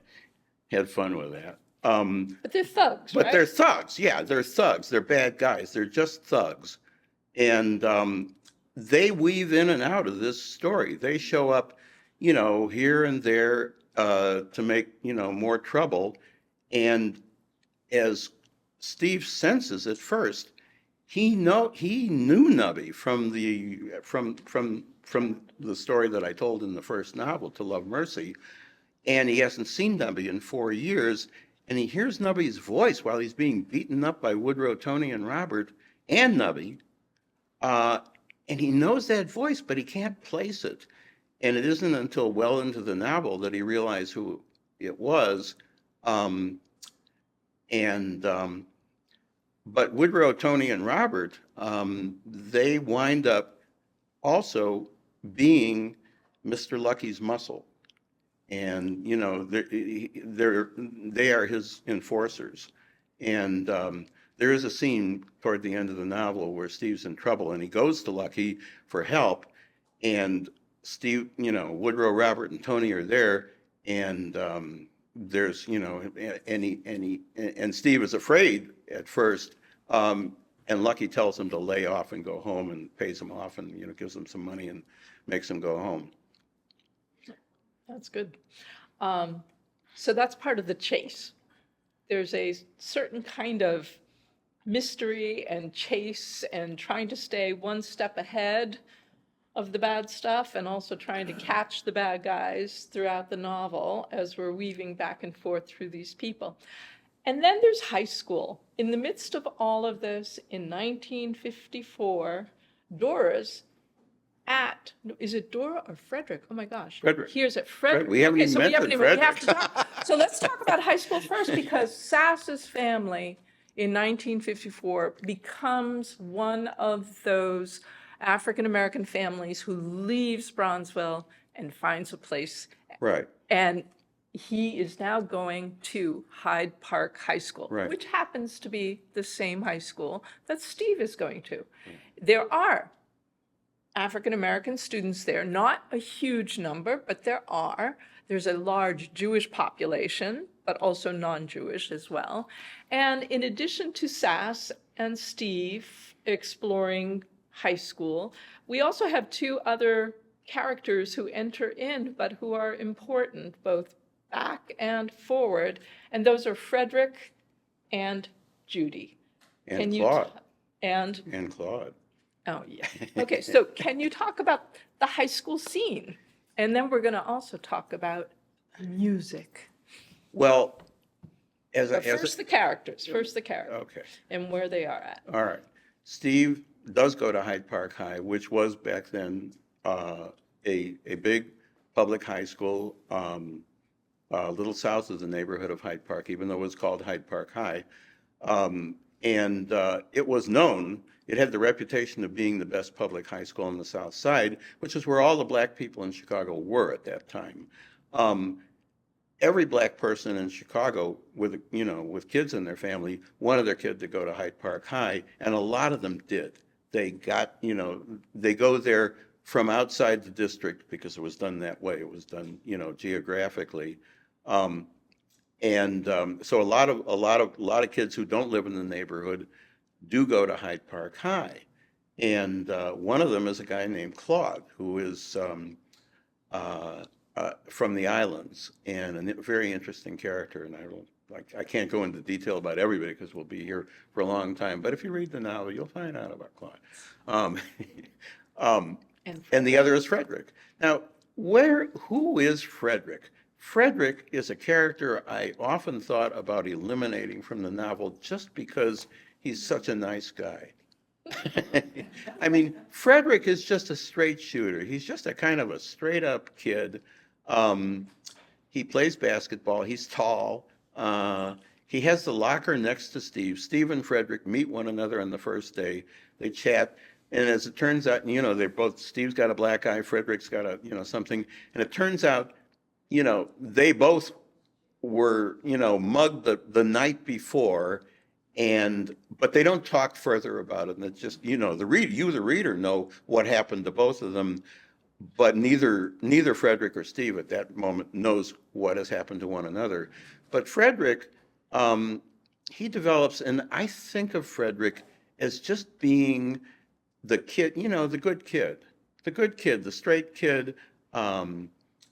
had fun with that. But they're thugs, But right? they're thugs. Yeah, they're thugs. They're bad guys. They're just thugs. And they weave in and out of this story. They show up, here and there to make, more trouble. And as Steve senses at first, he knew Nubby from the story that I told in the first novel, To Love Mercy, and he hasn't seen Nubby in 4 years, and he hears Nubby's voice while he's being beaten up by Woodrow, Tony, and Robert, and Nubby, and he knows that voice, but he can't place it, and it isn't until well into the novel that he realized who it was, but Woodrow, Tony, and Robert, they wind up also being Mr. Lucky's muscle. And, they are his enforcers. And there is a scene toward the end of the novel where Steve's in trouble and he goes to Lucky for help. And Steve, Woodrow, Robert, and Tony are there. And there's, and Steve is afraid at first, and Lucky tells him to lay off and go home and pays him off and, gives him some money and makes him go home. That's good. So that's part of the chase. There's a certain kind of mystery and chase and trying to stay one step ahead of the bad stuff and also trying to catch the bad guys throughout the novel as we're weaving back and forth through these people. And then there's high school. In the midst of all of this, in 1954, Dora's is it Dora or Frederick? Oh my gosh. Frederick. Here's it. Frederick. We haven't Okay, even so mentioned we have Frederick. to talk. So let's talk about high school first because Sass's family in 1954 becomes one of those African-American families who leaves Bronzeville and finds a place. Right. And he is now going to Hyde Park High School, Right. which happens to be the same high school that Steve is going to. There are African-American students there, not a huge number, but there are. There's a large Jewish population, but also non-Jewish as well. And in addition to Sass and Steve exploring high school, we also have two other characters who enter in, but who are important, both back and forward. And those are Frederick and Judy. And Claude. And Claude. oh, yeah. Okay, so can you talk about the high school scene? And then we're going to also talk about music. Well, But first the characters, okay. and where they are at. All right. Steve does go to Hyde Park High, which was back then a big public high school, a little south of the neighborhood of Hyde Park, even though it was called Hyde Park High. And it was known, it had the reputation of being the best public high school on the South Side, which is where all the black people in Chicago were at that time. Every black person in Chicago with kids in their family wanted their kid to go to Hyde Park High, and a lot of them did. They got, they go there from outside the district because it was done that way. It was done, geographically. So a lot of kids who don't live in the neighborhood do go to Hyde Park High, and one of them is a guy named Claude, who is from the islands, and a very interesting character. And I can't go into detail about everybody because we'll be here for a long time. But if you read the novel, you'll find out about Claude. and the other is Frederick. Now, who is Frederick? Frederick is a character I often thought about eliminating from the novel just because he's such a nice guy. I mean, Frederick is just a straight shooter. He's just a kind of a straight up kid. Um, he plays basketball. He's tall. He has the locker next to Steve. Steve and Frederick meet one another on the first day. They chat. And as it turns out, they're both, Steve's got a black eye, Frederick's got a, something. And it turns out, they both were, mugged the night before. But they don't talk further about it. And it's just, the reader, know what happened to both of them. But neither Frederick or Steve at that moment knows what has happened to one another. But Frederick, he develops, and I think of Frederick as just being the kid, the good kid, the straight kid.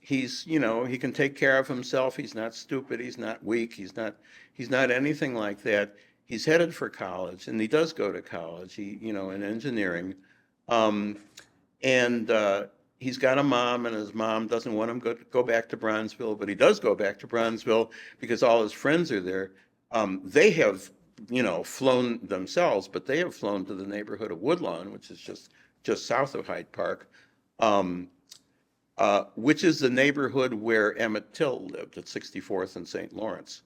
He's, he can take care of himself. He's not stupid. He's not weak. He's not anything like that. He's headed for college, and he does go to college. He, in engineering, and he's got a mom, and his mom doesn't want him to go back to Bronzeville, but he does go back to Bronzeville because all his friends are there. They have, flown themselves, but they have flown to the neighborhood of Woodlawn, which is just south of Hyde Park, which is the neighborhood where Emmett Till lived at 64th and St. Lawrence.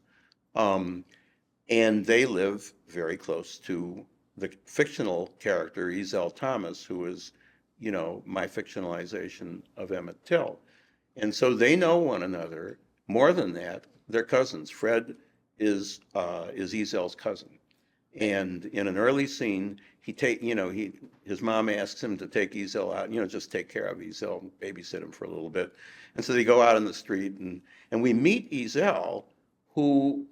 And they live very close to the fictional character, Ezell Thomas, who is, my fictionalization of Emmett Till. And so they know one another. More than that, they're cousins. Fred is Ezell's cousin. And in an early scene, his mom asks him to take Ezell out, just take care of Ezell, babysit him for a little bit. And so they go out in the street, and we meet Ezell, who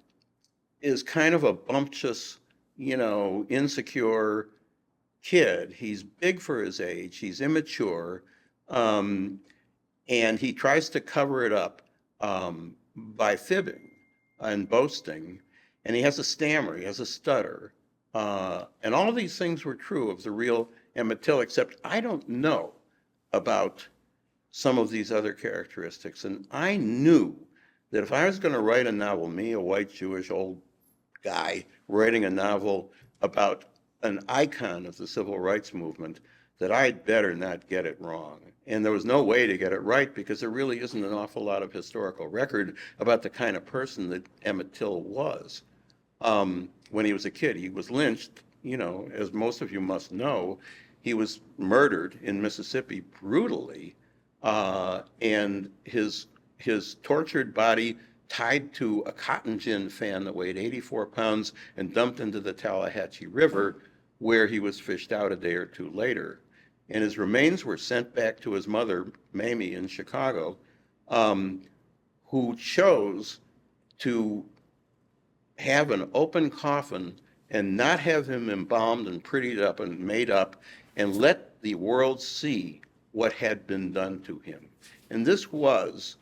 is kind of a bumptious, insecure kid. He's big for his age. He's immature. And he tries to cover it up by fibbing and boasting. And he has a stammer. He has a stutter. And all of these things were true of the real Emmett Till, except I don't know about some of these other characteristics. And I knew that if I was going to write a novel, me, a white Jewish old guy, writing a novel about an icon of the civil rights movement, that I'd better not get it wrong. And there was no way to get it right because there really isn't an awful lot of historical record about the kind of person that Emmett Till was. When he was a kid, he was lynched, as most of you must know. He was murdered in Mississippi brutally, and his tortured body tied to a cotton gin fan that weighed 84 pounds and dumped into the Tallahatchie River, where he was fished out a day or two later. And his remains were sent back to his mother, Mamie, in Chicago, who chose to have an open coffin and not have him embalmed and prettied up and made up and let the world see what had been done to him. And this was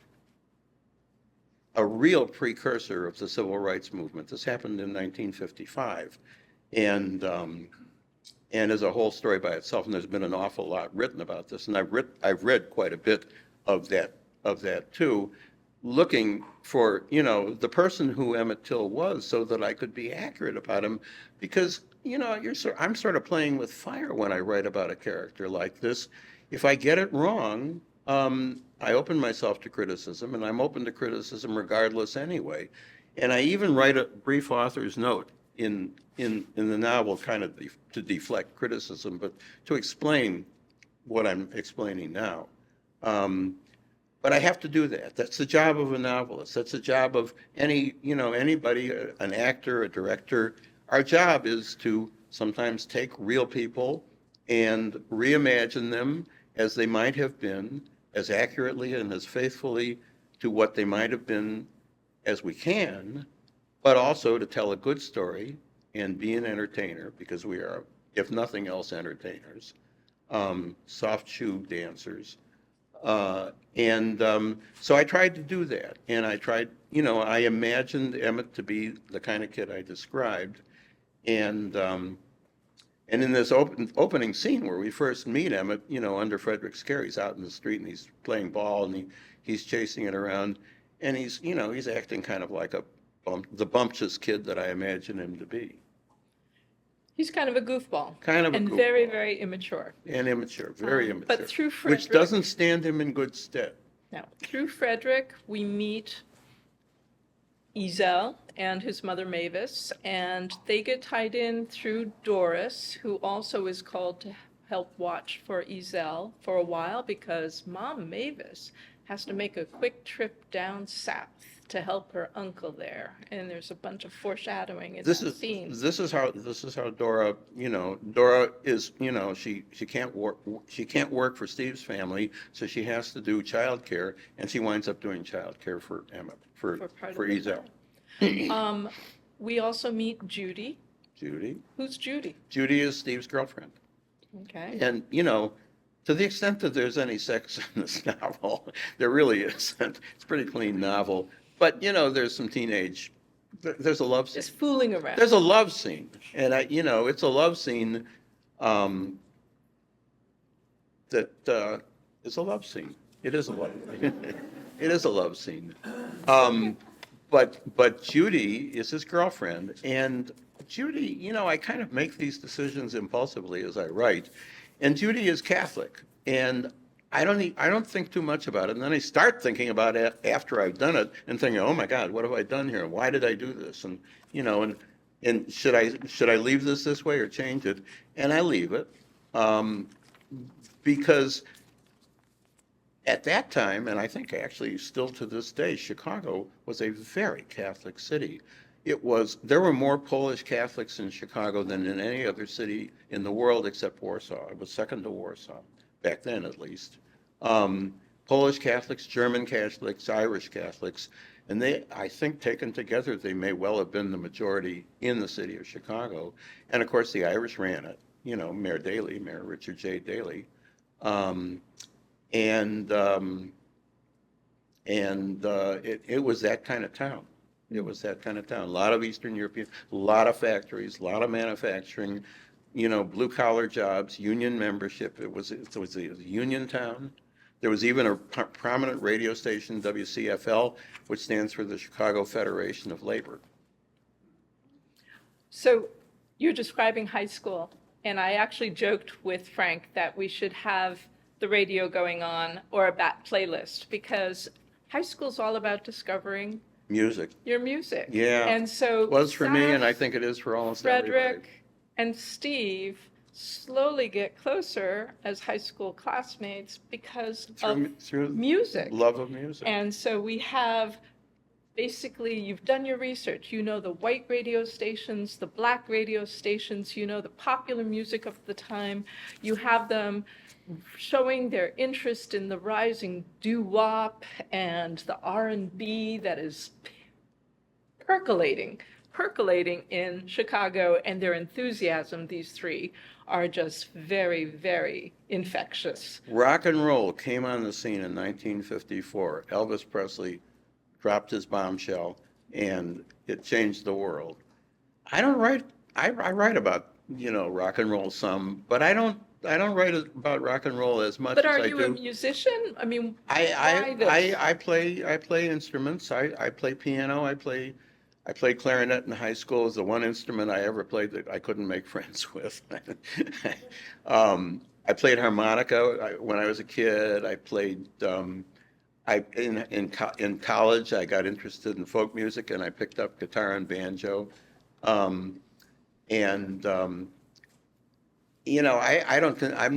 a real precursor of the civil rights movement. This happened in 1955. And is a whole story by itself, and there's been an awful lot written about this, and I've read quite a bit of that too, looking for the person who Emmett Till was, so that I could be accurate about him, because I'm sort of playing with fire when I write about a character like this. If I get it wrong, I open myself to criticism, and I'm open to criticism regardless anyway. And I even write a brief author's note in the novel, kind of to deflect criticism, but to explain what I'm explaining now. But I have to do that. That's the job of a novelist. That's the job of anybody, an actor, a director. Our job is to sometimes take real people and reimagine them as they might have been, as accurately and as faithfully to what they might have been as we can, but also to tell a good story and be an entertainer, because we are, if nothing else, entertainers, soft shoe dancers. So I tried to do that. And I imagined Emmett to be the kind of kid I described. And And in this opening scene where we first meet Emmett, under Frederick Scare, he's out in the street and he's playing ball and he's chasing it around, and he's acting kind of like the bumptious kid that I imagine him to be. He's kind of a goofball. Kind of a and goofball. very, very immature. And immature, very immature. But through Frederick, which doesn't stand him in good stead. no, through Frederick, we meet Ezel and his mother Mavis, and they get tied in through Doris, who also is called to help watch for Ezel for a while because Mom Mavis has to make a quick trip down south to help her uncle there, and there's a bunch of foreshadowing in that scene. This is how Dora, Dora is, she can't work for Steve's family, so she has to do childcare, and she winds up doing childcare for Emmett, for Ezel. We also meet Judy. Judy. Who's Judy? Judy is Steve's girlfriend. Okay. And, to the extent that there's any sex in this novel, there really isn't. It's a pretty clean novel. But, there's some there's a love scene. Just fooling around. There's a love scene. And, it's a love scene that is a love scene. It is a love It is a love scene. But Judy is his girlfriend. And Judy, I kind of make these decisions impulsively as I write. And Judy is Catholic. And I don't think too much about it. And then I start thinking about it after I've done it and thinking, oh my God, what have I done here? Why did I do this? And, and should I leave this way or change it? And I leave it because at that time, and I think actually still to this day, Chicago was a very Catholic city. There were more Polish Catholics in Chicago than in any other city in the world except Warsaw. It was second to Warsaw, back then at least. Polish Catholics, German Catholics, Irish Catholics, and I think taken together, they may well have been the majority in the city of Chicago. And of course, the Irish ran it, Mayor Richard J. Daley. It was that kind of town. It was that kind of town. A lot of Eastern European, a lot of factories, a lot of manufacturing, blue collar jobs, union membership. It was a union town. There was even a prominent radio station, WCFL, which stands for the Chicago Federation of Labor. So you're describing high school, and I actually joked with Frank that we should have the radio going on or a playlist because high school's all about discovering your music. Yeah. And so it was for me, Saf, and I think it is for almost Frederick, everybody. and Steve slowly get closer as high school classmates because through music. Love of music. And so we have basically, you've done your research. You know the white radio stations, the black radio stations, the popular music of the time. You have them showing their interest in the rising doo-wop and the R&B that is percolating in Chicago, and their enthusiasm, these three, are just very, very infectious. Rock and roll came on the scene in 1954. Elvis Presley dropped his bombshell, and it changed the world. I write about, rock and roll some, but I don't write about rock and roll as much as I do. But are you a musician? I mean, I play instruments. I play piano. I played clarinet in high school. It was the one instrument I ever played that I couldn't make friends with. I played harmonica when I was a kid. I played. In college, I got interested in folk music, and I picked up guitar and banjo. I'm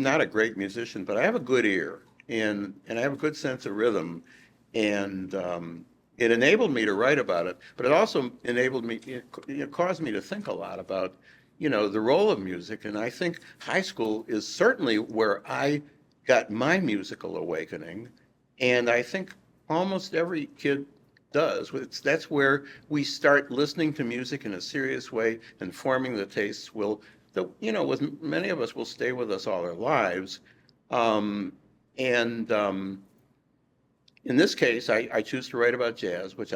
not a great musician, but I have a good ear, and I have a good sense of rhythm, and it enabled me to write about it, but it also enabled me, it caused me to think a lot about, the role of music. And I think high school is certainly where I got my musical awakening. And I think almost every kid does. That's where we start listening to music in a serious way and forming the tastes with many of us will stay with us all our lives. In this case, I choose to write about jazz, which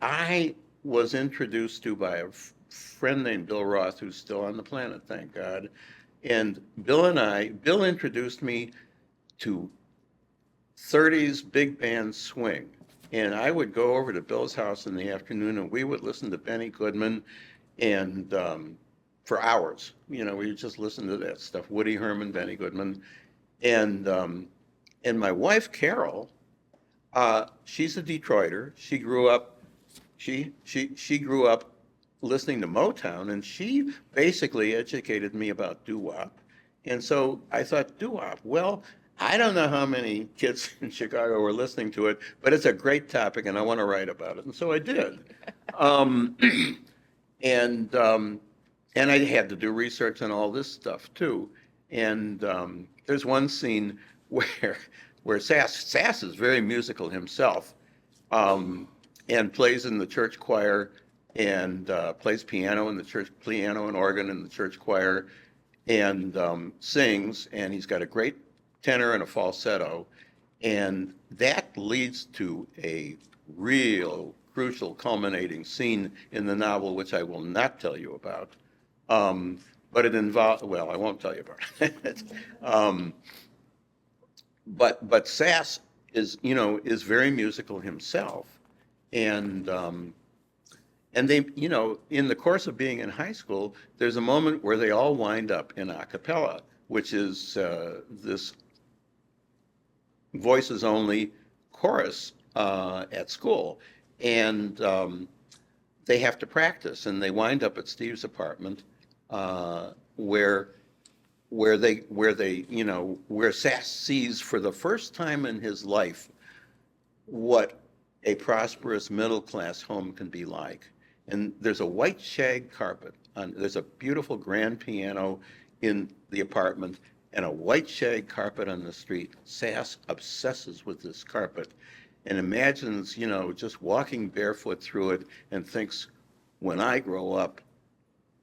I was introduced to by friend named Bill Roth, who's still on the planet, thank God. And Bill introduced me to 30s big band swing. And I would go over to Bill's house in the afternoon and we would listen to Benny Goodman and for hours. We would just listen to that stuff, Woody Herman, Benny Goodman. And my wife, Carol, she's a Detroiter. She grew up listening to Motown, and she basically educated me about doo-wop. And so I thought, doo-wop, well, I don't know how many kids in Chicago were listening to it, but it's a great topic, and I want to write about it. And so I did. And I had to do research on all this stuff too. And there's one scene where Sass is very musical himself, and plays in the church choir and plays piano in the church, piano and organ in the church choir, and sings. And he's got a great tenor and a falsetto, and that leads to a real crucial culminating scene in the novel, which I will not tell you about. But it involves, well, I won't tell you about it. But Sass is very musical himself. And they, in the course of being in high school, there's a moment where they all wind up in a cappella, which is this voices only chorus at school. And they have to practice, and they wind up at Steve's apartment, where Sass sees for the first time in his life what a prosperous middle-class home can be like. And there's a white shag carpet. There's a beautiful grand piano in the apartment and a white shag carpet on the street. Sass obsesses with this carpet and imagines, just walking barefoot through it, and thinks, when I grow up,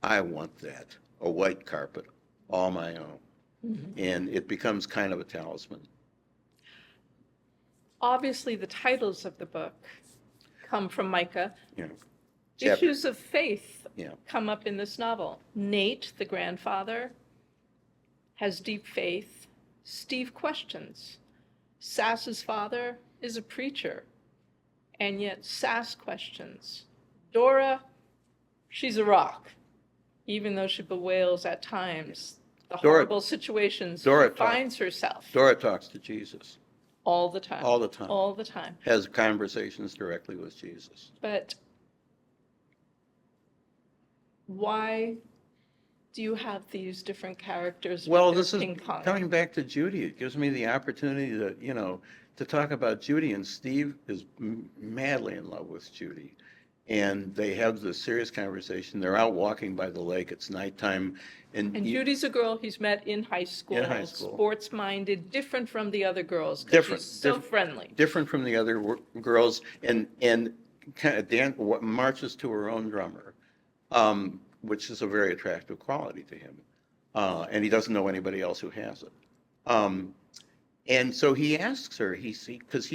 I want that, a white carpet, all my own. Mm-hmm. And it becomes kind of a talisman. Obviously, the titles of the book come from Micah. Yeah. Issues of faith Yeah. come up in this novel. Nate, the grandfather, has deep faith. Steve questions. Sass's father is a preacher, and yet Sass questions. Dora, she's a rock, even though she bewails at times the horrible situations she finds herself. Dora talks to Jesus. All the time. All the time. All the time. Has conversations directly with Jesus. But why do you have these different characters? Well, with this is ping pong? coming back to Judy. It gives me the opportunity to talk about Judy, and Steve is madly in love with Judy. And they have this serious conversation. They're out walking by the lake. It's nighttime. And Judy's a girl he's met in high school. Sports-minded, different from the other girls. Different. She's so friendly. Different from the other girls, and kind of marches to her own drummer, which is a very attractive quality to him. And he doesn't know anybody else who has it. And so he asks her, because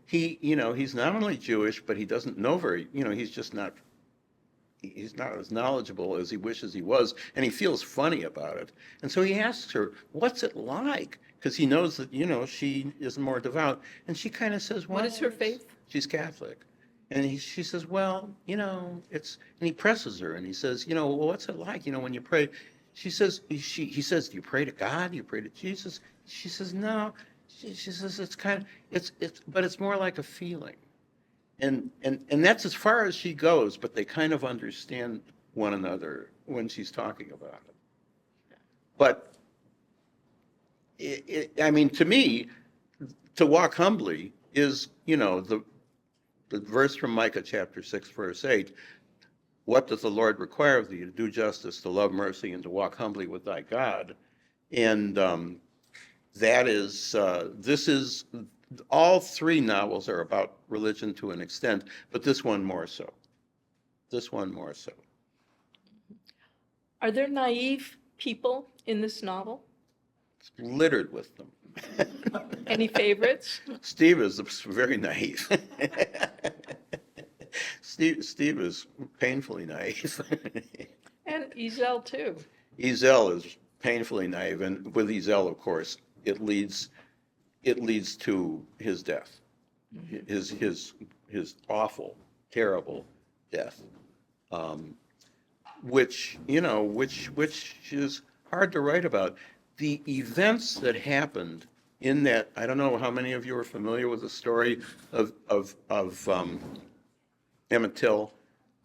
he's not only Jewish, but he doesn't know he's not as knowledgeable as he wishes he was, and he feels funny about it. And so he asks her, what's it like? Because he knows that, she is more devout. And she kind of says, well, what is her faith? She's Catholic. And she says, well, and he presses her and he says, well, what's it like, when you pray? He says, do you pray to God? Do you pray to Jesus? She says, no. She says, but it's more like a feeling. And that's as far as she goes, but they kind of understand one another when she's talking about it. But to me, to walk humbly is, the verse from Micah chapter 6, verse 8, what does the Lord require of thee? To do justice, to love mercy, and to walk humbly with thy God. And that is, all three novels are about religion to an extent, but this one more so. Are there naive people in this novel? It's littered with them. Any favorites? Steve is very naive. Steve is painfully naive. And Ezel too. Ezel is painfully naive, and with Ezel, of course, it leads to his death, his awful, terrible death, which is hard to write about. The events that happened in that, I don't know how many of you are familiar with the story of Emmett Till.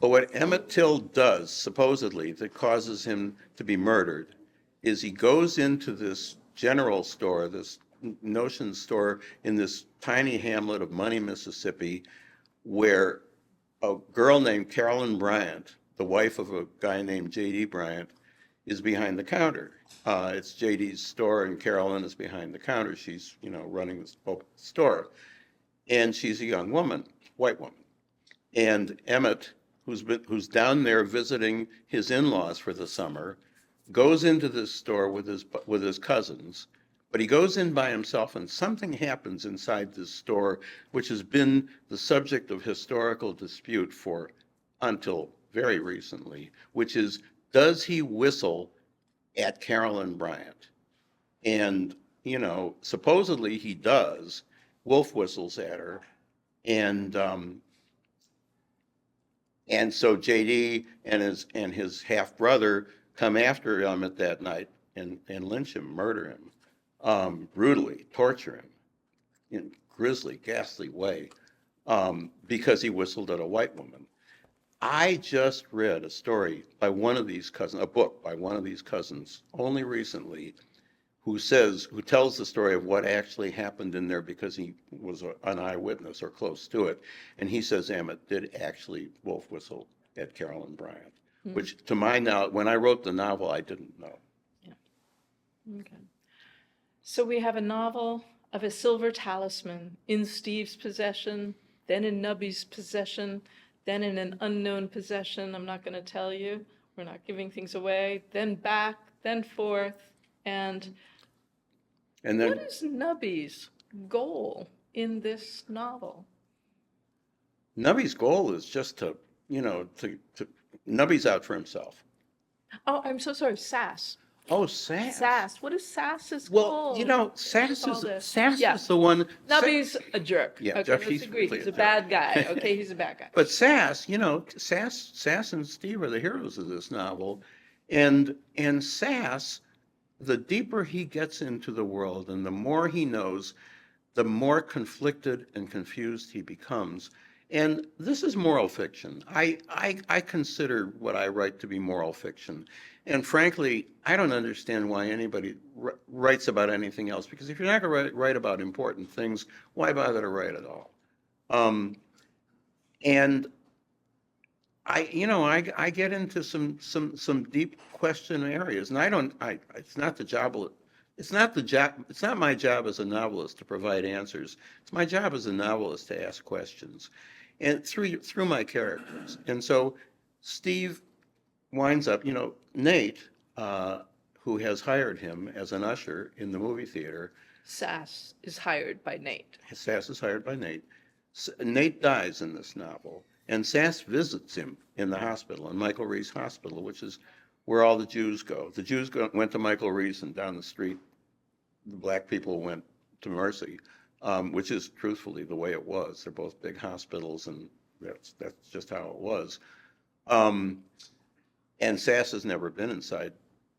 But what Emmett Till does, supposedly, that causes him to be murdered, is he goes into this general store, this notion store in this tiny hamlet of Money, Mississippi, where a girl named Carolyn Bryant, the wife of a guy named J.D. Bryant, is behind the counter. It's J.D.'s store, and Carolyn is behind the counter. She's, running this store. And she's a young woman, white woman. And Emmett, who's down there visiting his in-laws for the summer, goes into this store with his cousins, but he goes in by himself, and something happens inside this store, which has been the subject of historical dispute for until very recently, which is, does he whistle at Carolyn Bryant? And, supposedly he does. Wolf whistles at her, and so JD and his half brother come after him at that night and lynch him, murder him, brutally torture him in a grisly, ghastly way, because he whistled at a white woman. I just read a story by one of these cousins, a book by one of these cousins, only recently, who tells the story of what actually happened in there because he was an eyewitness or close to it. And he says Emmett did actually wolf whistle at Carolyn Bryant, which to my knowledge, when I wrote the novel, I didn't know. Yeah. Okay. So we have a novel of a silver talisman in Steve's possession, then in Nubby's possession, then in an unknown possession. I'm not going to tell you. We're not giving things away. Then back, then forth. And then, what is Nubby's goal in this novel? Nubby's goal is just to Nubby's out for himself. Oh, I'm so sorry, Sass. Oh, Sass. Sass. What is Sass's goal? Well, Sass all this? Sass Yeah. is the one. Nubby's a jerk. Yeah, okay, Jeff, let's he's agree. really He's a a bad guy. jerk. Okay, he's a bad guy. But Sass, Sass and Steve are the heroes of this novel, and Sass, the deeper he gets into the world and the more he knows, the more conflicted and confused he becomes. And this is moral fiction. I consider what I write to be moral fiction. And frankly, I don't understand why anybody writes about anything else, because if you're not going to write about important things, why bother to write at all? And I get into some deep question areas, and it's not my job as a novelist to provide answers. It's my job as a novelist to ask questions, and through my characters. And so Steve winds up, Nate, who has hired him as an usher in the movie theater. Sass is hired by Nate. Sass is hired by Nate. Nate dies in this novel, and Sass visits him in the hospital, in Michael Reese Hospital, which is where all the Jews go. The Jews went to Michael Reese, and down the street, the black people went to Mercy, which is truthfully the way it was. They're both big hospitals, and that's just how it was. And Sass has never been inside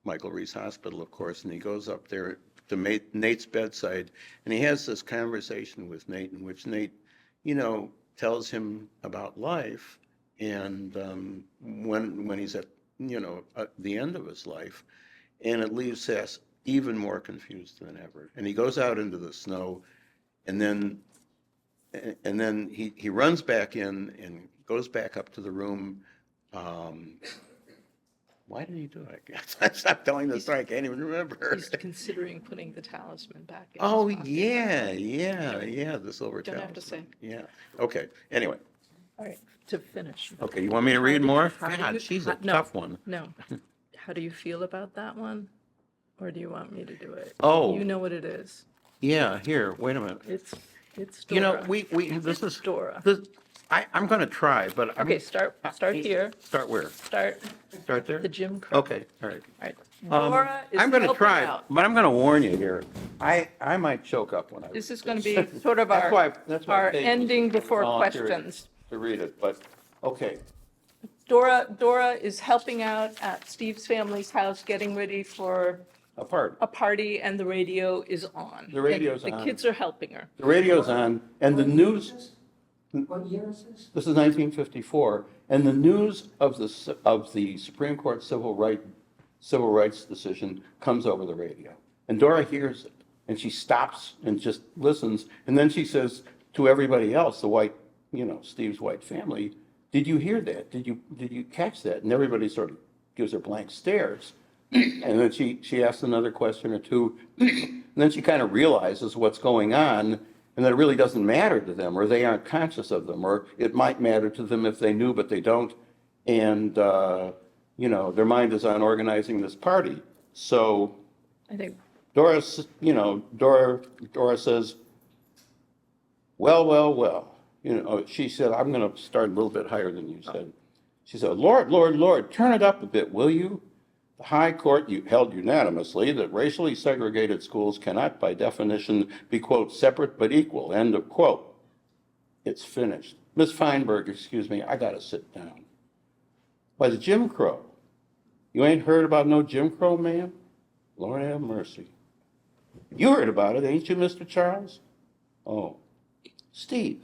Michael Reese Hospital, of course, and he goes up there to Nate's bedside, and he has this conversation with Nate in which Nate, tells him about life, and when he's at the end of his life, and it leaves Sass even more confused than ever. And he goes out into the snow, and then he runs back in and goes back up to the room. Why did he do it? I stopped telling the story. I can't even remember. He's considering putting the talisman back in. Oh, his pocket. yeah, the silver Don't talisman. have to say. Yeah. Okay. Anyway. All right, to finish. Okay. You want me to read more? How do God, you- she's a no. tough one. No. How do you feel about that one? Or do you want me to do it? Oh. You know what it is. Yeah. Here. Wait a minute. It's Dora. This is Dora. I'm going to try, but I'm. Okay, start here. Start where? Start there? The Jim Crow. Okay, all right. All right. Um, Dora is I'm going to helping try, out. but I'm going to warn you here. I might choke up when I. This is going to be sort of That's why- our, that's why our Paige ending before volunteered questions. To read it, but, okay. Dora is helping out at Steve's family's house, getting ready for Apart. a party, and the radio is on. The radio's And on. The kids are helping her. The radio's on, and the news, What year is this? this is 1954, and the news of the Supreme Court civil rights decision comes over the radio. And Dora hears it, and she stops and just listens, and then she says to everybody else, the white, Steve's white family, did you hear that? Did you catch that? And everybody sort of gives her blank stares. And then she asks another question or two, and then she kind of realizes what's going on, and that it really doesn't matter to them, or they aren't conscious of them, or it might matter to them if they knew, but they don't. And, their mind is on organizing this party. So I think, Dora says, well. She said, I'm going to start a little bit higher than you said. She said, Lord, turn it up a bit, will you? The High Court held unanimously that racially segregated schools cannot, by definition, be, quote, separate but equal, end of quote. It's finished. Miss Feinberg, excuse me, I got to sit down. Why, the Jim Crow. You ain't heard about no Jim Crow, ma'am? Lord have mercy. You heard about it, ain't you, Mr. Charles? Oh, Steve,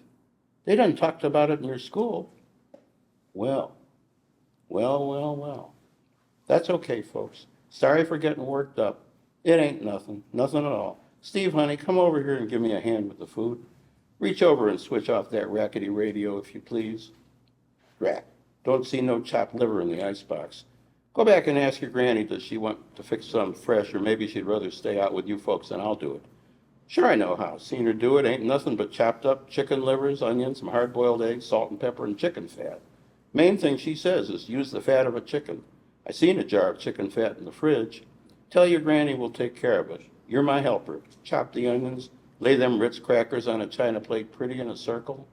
they done talked about it in your school. Well. That's okay, folks. Sorry for getting worked up. It ain't nothing at all. Steve, honey, come over here and give me a hand with the food. Reach over and switch off that rackety radio, if you please. Drat, don't see no chopped liver in the icebox. Go back and ask your granny, does she want to fix something fresh, or maybe she'd rather stay out with you folks and I'll do it. Sure, I know how. Seen her do it. Ain't nothing but chopped up chicken livers, onions, some hard-boiled eggs, salt and pepper, and chicken fat. Main thing she says is use the fat of a chicken. I seen a jar of chicken fat in the fridge. Tell your granny we'll take care of it. You're my helper. Chop the onions, lay them Ritz crackers on a china plate pretty in a circle.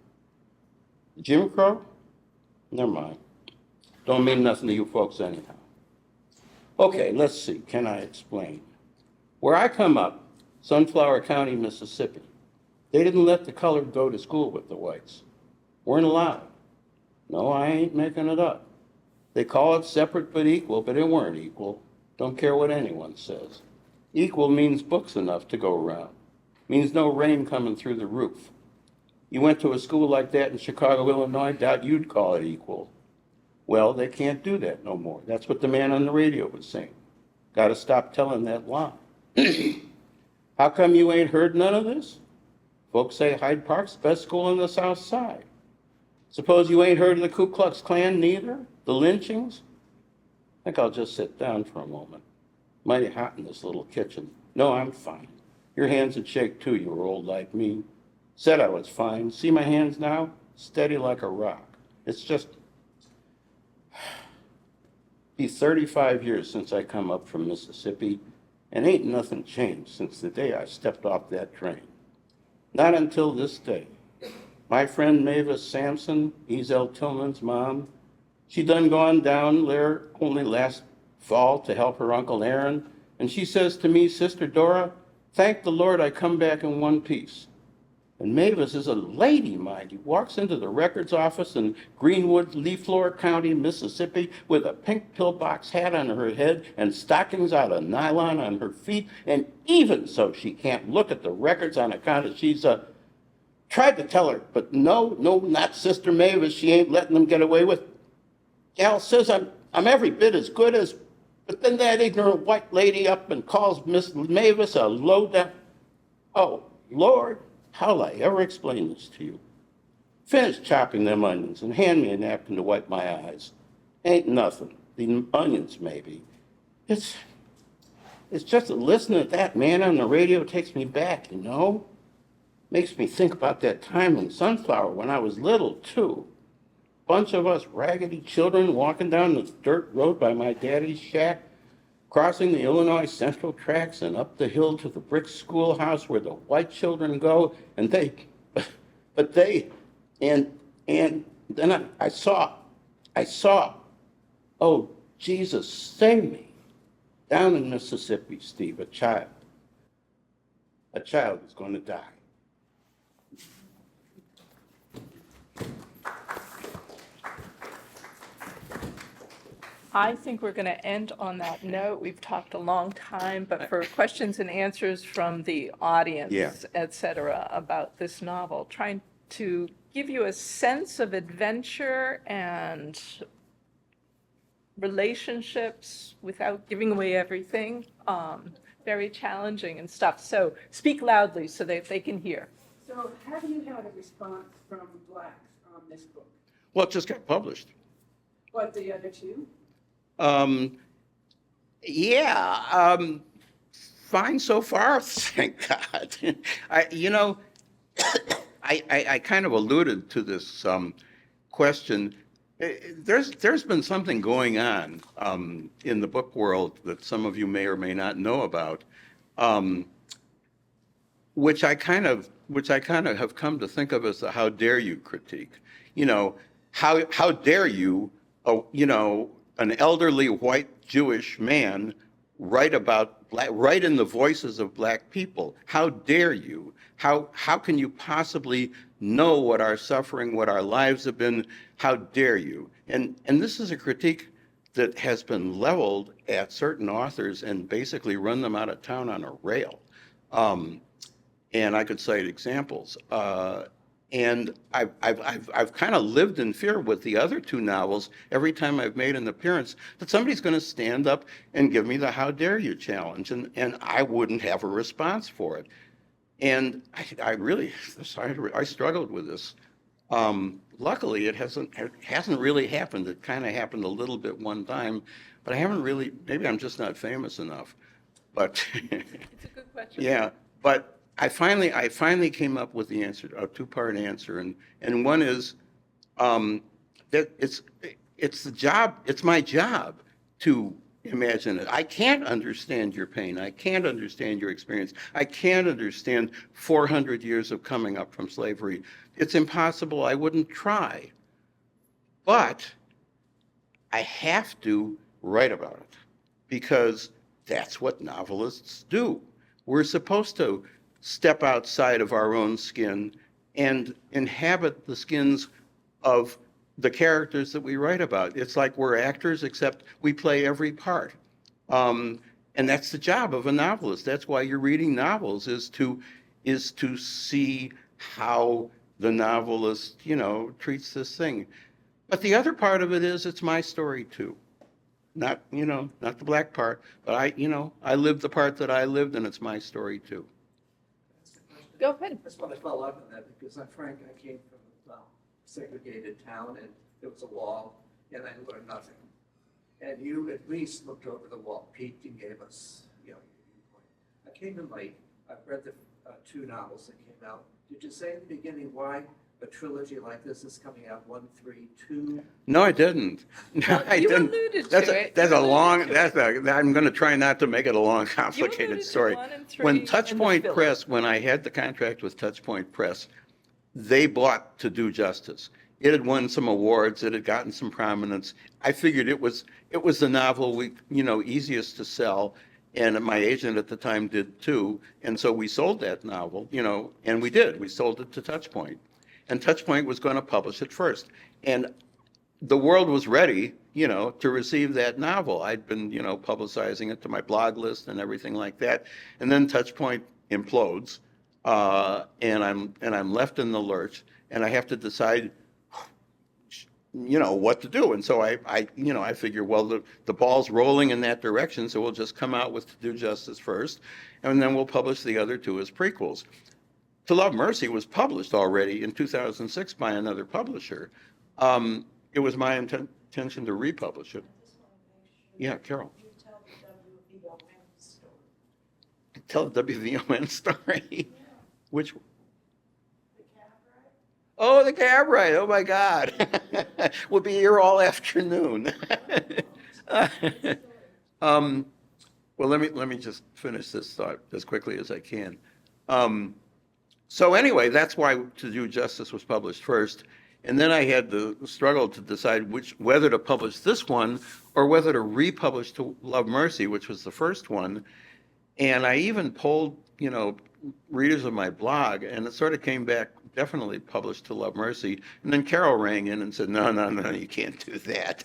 Jim Crow? Never mind. Don't mean nothing to you folks anyhow. Okay, let's see. Can I explain? Where I come up, Sunflower County, Mississippi, they didn't let the colored go to school with the whites. Weren't allowed. No, I ain't making it up. They call it separate but equal, but it weren't equal. Don't care what anyone says. Equal means books enough to go around. Means no rain coming through the roof. You went to a school like that in Chicago, Illinois, doubt you'd call it equal. Well, they can't do that no more. That's what the man on the radio was saying. Got to stop telling that lie. How come you ain't heard none of this? Folks say Hyde Park's the best school on the South Side. Suppose you ain't heard of the Ku Klux Klan neither? The lynchings? I think I'll just sit down for a moment. Mighty hot in this little kitchen. No, I'm fine. Your hands would shake too, you were old like me. Said I was fine. See my hands now? Steady like a rock. It's just... Be 35 years since I come up from Mississippi, and ain't nothing changed since the day I stepped off that train. Not until this day. My friend Mavis Sampson, Ezel Tillman's mom, she done gone down there only last fall to help her Uncle Aaron, and she says to me, Sister Dora, thank the Lord I come back in one piece. And Mavis is a lady, mind you, walks into the records office in Greenwood, Leaflore County, Mississippi, with a pink pillbox hat on her head and stockings out of nylon on her feet, and even so she can't look at the records on account of she's a... Tried to tell her, but no, not Sister Mavis, she ain't letting them get away with. Gal says I'm every bit as good as... But then that ignorant white lady up and calls Miss Mavis a low-down... Oh, Lord, how'll I ever explain this to you? Finish chopping them onions and hand me a napkin to wipe my eyes. Ain't nothing. The onions, maybe. It's just that listening to that man on the radio takes me back, you know? Makes me think about that time in Sunflower when I was little, too. Bunch of us raggedy children walking down the dirt road by my daddy's shack, crossing the Illinois Central tracks and up the hill to the brick schoolhouse where the white children go, and And then I saw, oh, Jesus, save me. Down in Mississippi, Steve, a child is going to die. I think we're going to end on that note. We've talked a long time, but for questions and answers from the audience, Yeah. et cetera, about this novel, trying to give you a sense of adventure and relationships without giving away everything. Very challenging and stuff. So speak loudly so that they can hear. So have you had a response from Blacks on this book? Well, it just got published. What, the other two? Yeah, fine so far, thank God. I kind of alluded to this question. There's been something going on in the book world that some of you may or may not know about, which I kind of have come to think of as the "how dare you" critique. How dare you, an elderly white Jewish man write in the voices of black people? How dare you? How can you possibly know what our suffering, what our lives have been? How dare you? And this is a critique that has been leveled at certain authors and basically run them out of town on a rail. And I could cite examples. And I've kind of lived in fear with the other two novels every time I've made an appearance that somebody's going to stand up and give me the "how dare you" challenge, and I wouldn't have a response for it. And I struggled with this. Luckily, it hasn't really happened. It kind of happened a little bit one time, but I haven't really. Maybe I'm just not famous enough. But It's a good question. yeah, but I finally came up with the answer, a two-part answer, and one is that it's my job to imagine it. I can't understand your pain. I can't understand your experience. I can't understand 400 years of coming up from slavery. It's impossible. I wouldn't try. But I have to write about it because that's what novelists do. We're supposed to step outside of our own skin and inhabit the skins of the characters that we write about. It's like we're actors, except we play every part. And that's the job of a novelist. That's why you're reading novels, is to see how the novelist, treats this thing. But the other part of it is it's my story too. Not the black part, but I lived the part that I lived, and it's my story too. Go ahead. I just want to follow up on that because I'm frank, I came from a segregated town and there was a wall and I learned nothing. And you at least looked over the wall, peeked and gave us, your viewpoint. I came in late. I've read the two novels that came out. Did you say in the beginning why a trilogy like this is coming out, 1, 3, 2? No, I didn't. No, I You didn't. alluded That's to a, it. that's You a long, alluded to it. I'm going to try not to make it a long, You complicated alluded to story. 1 and 3 When and the Touchpoint filler. Press, when I had the contract with Touchpoint Press, they bought To Do Justice. It had won some awards. It had gotten some prominence. I figured it was the novel easiest to sell. And my agent at the time did too. And so we sold that novel, and we did. We sold it to Touchpoint. And Touchpoint was going to publish it first. And the world was ready, to receive that novel. I'd been, publicizing it to my blog list and everything like that. And then Touchpoint implodes, and I'm left in the lurch, and I have to decide, what to do. And so I figure, well, the ball's rolling in that direction, so we'll just come out with To Do Justice first, and then we'll publish the other two as prequels. To Love Mercy was published already in 2006 by another publisher. It was my intention to republish it. Yeah, Carol. Tell the WVON story. Which? Oh, the cab ride. Oh, my God. We'll be here all afternoon. Well, let me just finish this thought as quickly as I can. So anyway, that's why To Do Justice was published first. And then I had to struggle to decide whether to publish this one or whether to republish to Love Mercy, which was the first one. And I even polled, readers of my blog, and it sort of came back definitely published to Love Mercy. And then Carol rang in and said, no, no, no, you can't do that.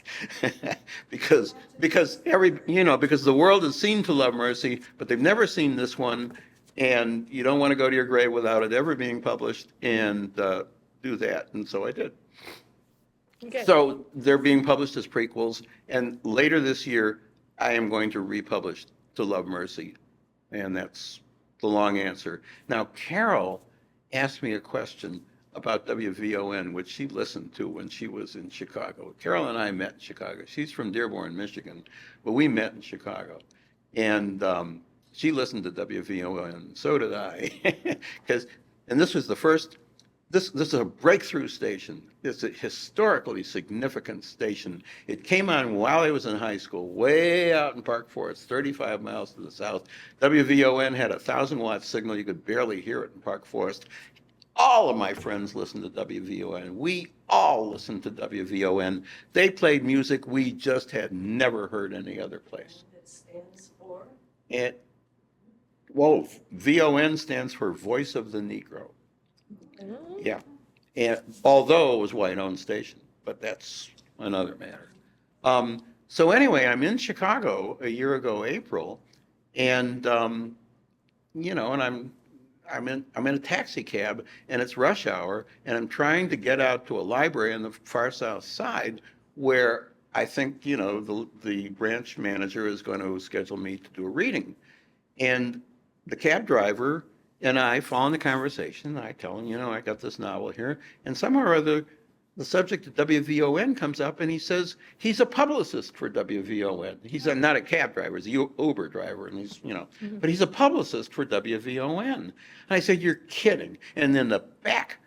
because because the world has seen To Love Mercy, but they've never seen this one, and you don't want to go to your grave without it ever being published, and do that. And so I did. Okay. So they're being published as prequels, and later this year, I am going to republish To Love Mercy. And that's the long answer. Now, Carol asked me a question about WVON, which she listened to when she was in Chicago. Carol and I met in Chicago. She's from Dearborn, Michigan, but we met in Chicago. And she listened to WVON, so did I. And this was the first, this is a breakthrough station. It's a historically significant station. It came on while I was in high school, way out in Park Forest, 35 miles to the south. WVON had a 1,000-watt signal. You could barely hear it in Park Forest. All of my friends listened to WVON. We all listened to WVON. They played music we just had never heard any other place. It stands for? VON stands for Voice of the Negro. Yeah. And although it was white-owned station, but that's another matter. So anyway, I'm in Chicago a year ago, April, and and I'm in a taxi cab, and it's rush hour, and I'm trying to get out to a library on the far south side where I think the branch manager is going to schedule me to do a reading, and the cab driver and I fall in the conversation. I tell him, I got this novel here. And somehow or other, the subject of WVON comes up, and he says he's a publicist for WVON. He's not a cab driver, he's a Uber driver, and he's, but he's a publicist for WVON. And I said, you're kidding. And in the back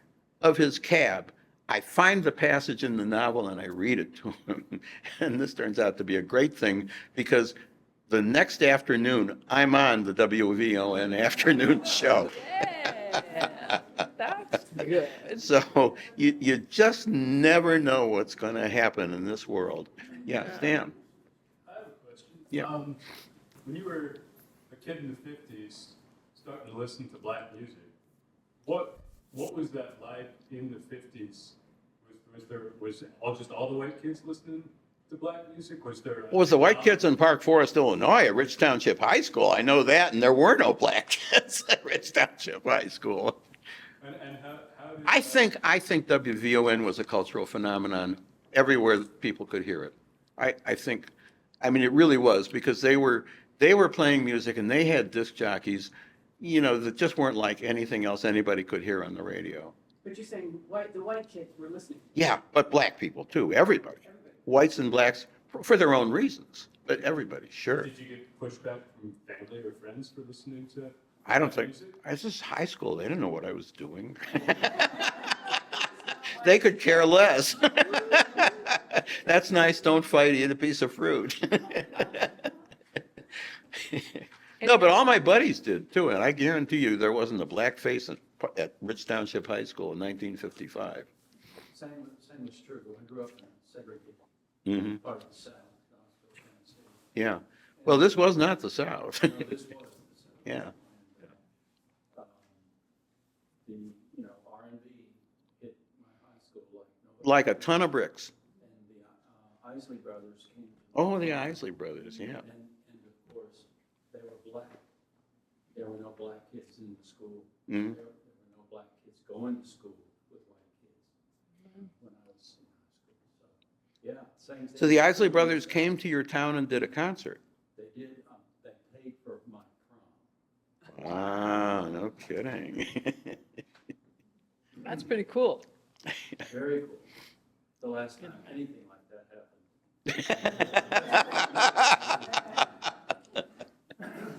of his cab, I find the passage in the novel, and I read it to him. And this turns out to be a great thing, because the next afternoon, I'm on the WVON afternoon show. Yeah, that's good. So you just never know what's going to happen in this world. Yeah, Stan. I have a question. Yeah. When you were a kid in the 50s, starting to listen to black music, what was that like in the 50s? Was all the white kids listening to black music? Was there? Well, it was the white kids in Park Forest, Illinois, at Rich Township High School. I know that, and there were no black kids at Rich Township High School. And how did I think WVON was a cultural phenomenon everywhere that people could hear it. I mean, it really was, because they were playing music, and they had disc jockeys, that just weren't like anything else anybody could hear on the radio. But you're saying the white kids were listening. Yeah, but black people too, everybody. Whites and blacks for their own reasons, but everybody, sure. Did you get pushback from family or friends for listening to? I don't black think, music? I was just high school, they didn't know what I was doing. They could care less. That's nice, don't fight, eat a piece of fruit. No, but all my buddies did too, and I guarantee you there wasn't a black face at Rich Township High School in 1955. Same is true. I grew up in a segregated Mhm. part of the South, Knoxville, Tennessee. Yeah, well, this was not the South. No, this was the South. Yeah. And, the R&B hit my high school like nobody. Like a ton of bricks. And the Isley Brothers came. Oh, the Isley Brothers, yeah. And of course, they were black. There were no black kids in the school. Mhm. There were no black kids going to school with white kids when I was in high school. So, yeah, same thing. So the Isley Brothers came to your town and did a concert? They did, they paid for my prom. Ah, no kidding. That's pretty cool. Very cool. The last time anything like that happened.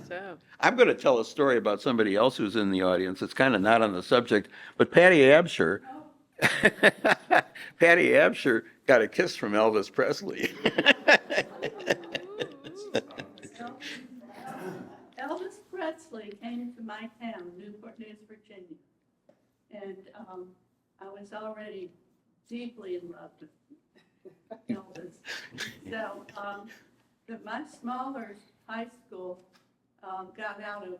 So, I'm going to tell a story about somebody else who's in the audience. It's kind of not on the subject, but Patty Absher. Patty Absher got a kiss from Elvis Presley. Elvis Presley came to my town, Newport News, Virginia. And I was already deeply in love with Elvis. So, my smaller high school, got out of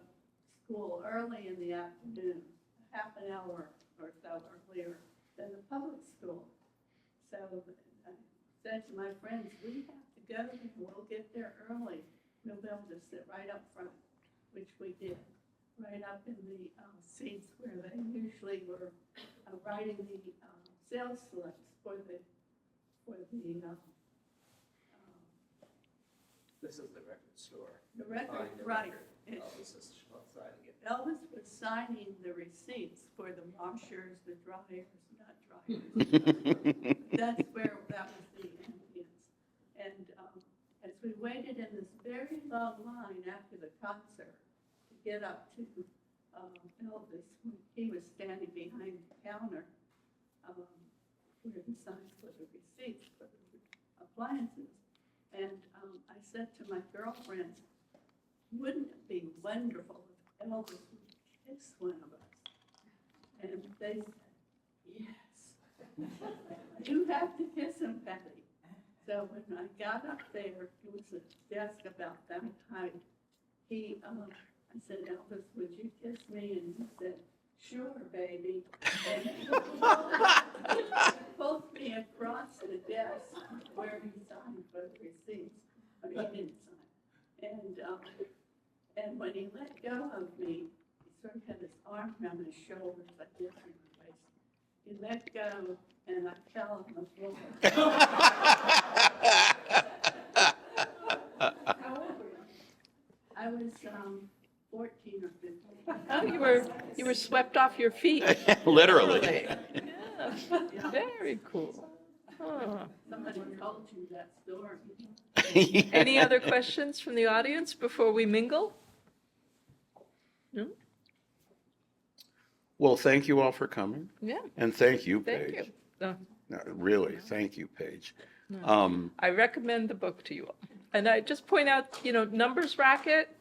school early in the afternoon, half an hour or so earlier than the public school. So I said to my friends, we have to go, and we'll get there early. We'll be able to sit right up front, which we did, right up in the seats where they usually were writing the sales slips for the This is the record store. record, Buying the right. record. Elvis is signing it. Elvis was signing the receipts for the washers, the dryers, not dryers. That's where that was the ambience. And as we waited in this very long line after the concert to get up to Elvis, he was standing behind the counter where the signs for the receipts for the appliances. And I said to my girlfriends, wouldn't it be wonderful if Elvis would kiss one of us? And they said, yes. You have to kiss him, Patty. So when I got up there, it was a desk about that height. I said, Elvis, would you kiss me? And he said, sure, baby. And he pulled me across the desk where he signed for the receipts. I mean, he didn't sign. And when he let go of me, he sort of had his arm around his shoulders like this in my waist. He let go, and I fell on the floor. However, I was 14 or 15. Oh, you were swept off your feet. Literally. Yeah, very cool. Oh. Somebody told you that story. Any other questions from the audience before we mingle? No? Well, thank you all for coming, Yeah, and thank you, thank Paige. you. No, really, thank you, Paige. I recommend the book to you all. And I just point out, Numbers Racket,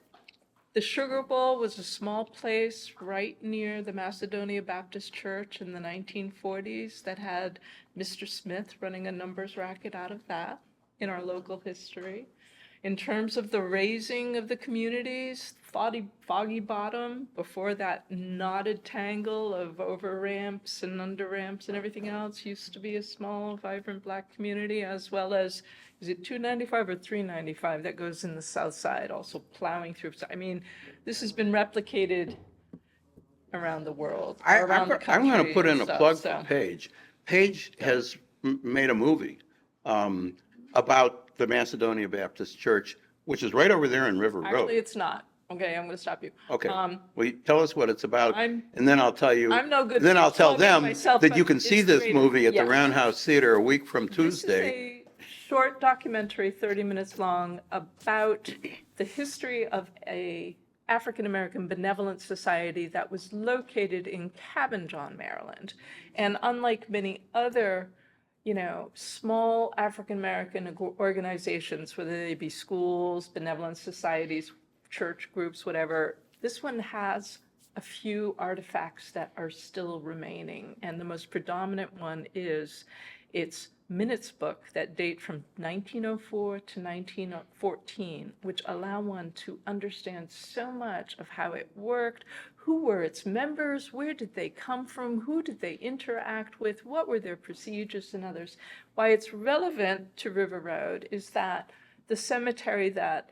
the Sugar Bowl was a small place right near the Macedonia Baptist Church in the 1940s that had Mr. Smith running a numbers racket out of that in our local history. In terms of the raising of the communities, Foggy Bottom, before that knotted tangle of over ramps and under ramps and everything else, used to be a small, vibrant Black community, as well as, is it 295 or 395 that goes in the south side, also plowing through. I mean, this has been replicated around the world, or around the country. I'm going to put in and a stuff, plug so. for Paige. Paige has made a movie about the Macedonia Baptist Church, which is right over there in River Road. Actually, it's not. Okay, I'm going to stop you. Okay, well, tell us what it's about, I'm- and then I'll tell you. I'm no good Then I'll tell plugging them myself, that but you can see it's this great. movie at the Yes. Roundhouse Theater a week from Tuesday. This is a short documentary, 30 minutes long, about the history of a African-American benevolent society that was located in Cabin John, Maryland. And unlike many other, small African-American organizations, whether they be schools, benevolent societies, church groups, whatever, this one has a few artifacts that are still remaining. And the most predominant one is its minutes book that date from 1904 to 1914, which allow one to understand so much of how it worked, who were its members, where did they come from, who did they interact with, what were their procedures and others. Why it's relevant to River Road is that the cemetery that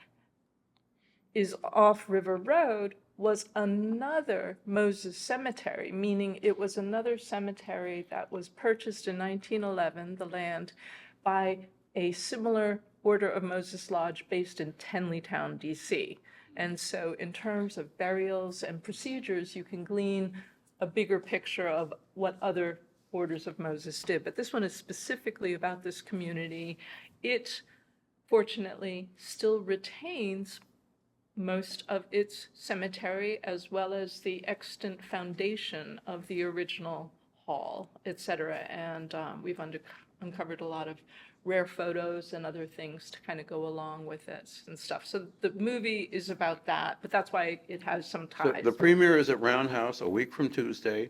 is off River Road was another Moses cemetery, meaning it was another cemetery that was purchased in 1911, the land, by a similar Order of Moses Lodge based in Tenleytown, DC. And so in terms of burials and procedures, you can glean a bigger picture of what other Orders of Moses did. But this one is specifically about this community. It, fortunately, still retains most of its cemetery, as well as the extant foundation of the original hall, et cetera. And we've uncovered a lot of rare photos and other things to kind of go along with it and stuff. So the movie is about that, but that's why it has some So ties. the premiere is at Roundhouse a week from Tuesday.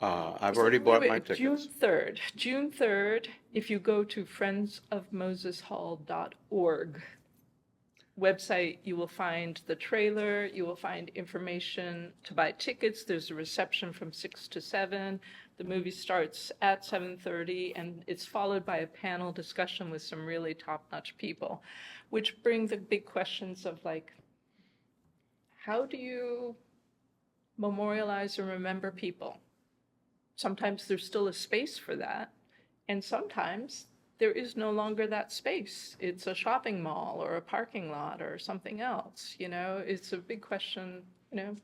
I've already bought my June tickets. 3rd. June 3rd, if you go to friendsofmoseshall.org website, you will find the trailer, you will find information to buy tickets. There's a reception from 6 to 7. The movie starts at 7:30, and it's followed by a panel discussion with some really top-notch people, which bring the big questions of like, how do you memorialize and remember people? Sometimes there's still a space for that, and sometimes there is no longer that space. It's a shopping mall or a parking lot or something else, you know? It's a big question, you know,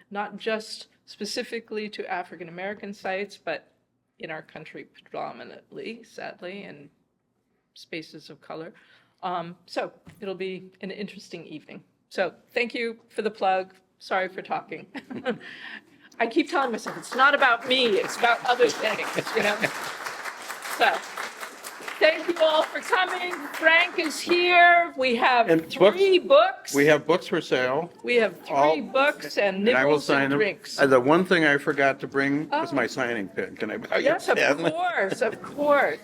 not just specifically to African American sites, but in our country predominantly, sadly, and spaces of color. So it'll be an interesting evening. So thank you for the plug. Sorry for talking. I keep telling myself, it's not about me, it's about other things, you know? So, thank you all for coming. Frank is here. We have And 3 books. We have books for sale. We have 3 books and And I will nibbles sign and them. drinks. The one thing I forgot to bring was Oh. my signing pen. Can I buy your Yes, of pen? course, of course.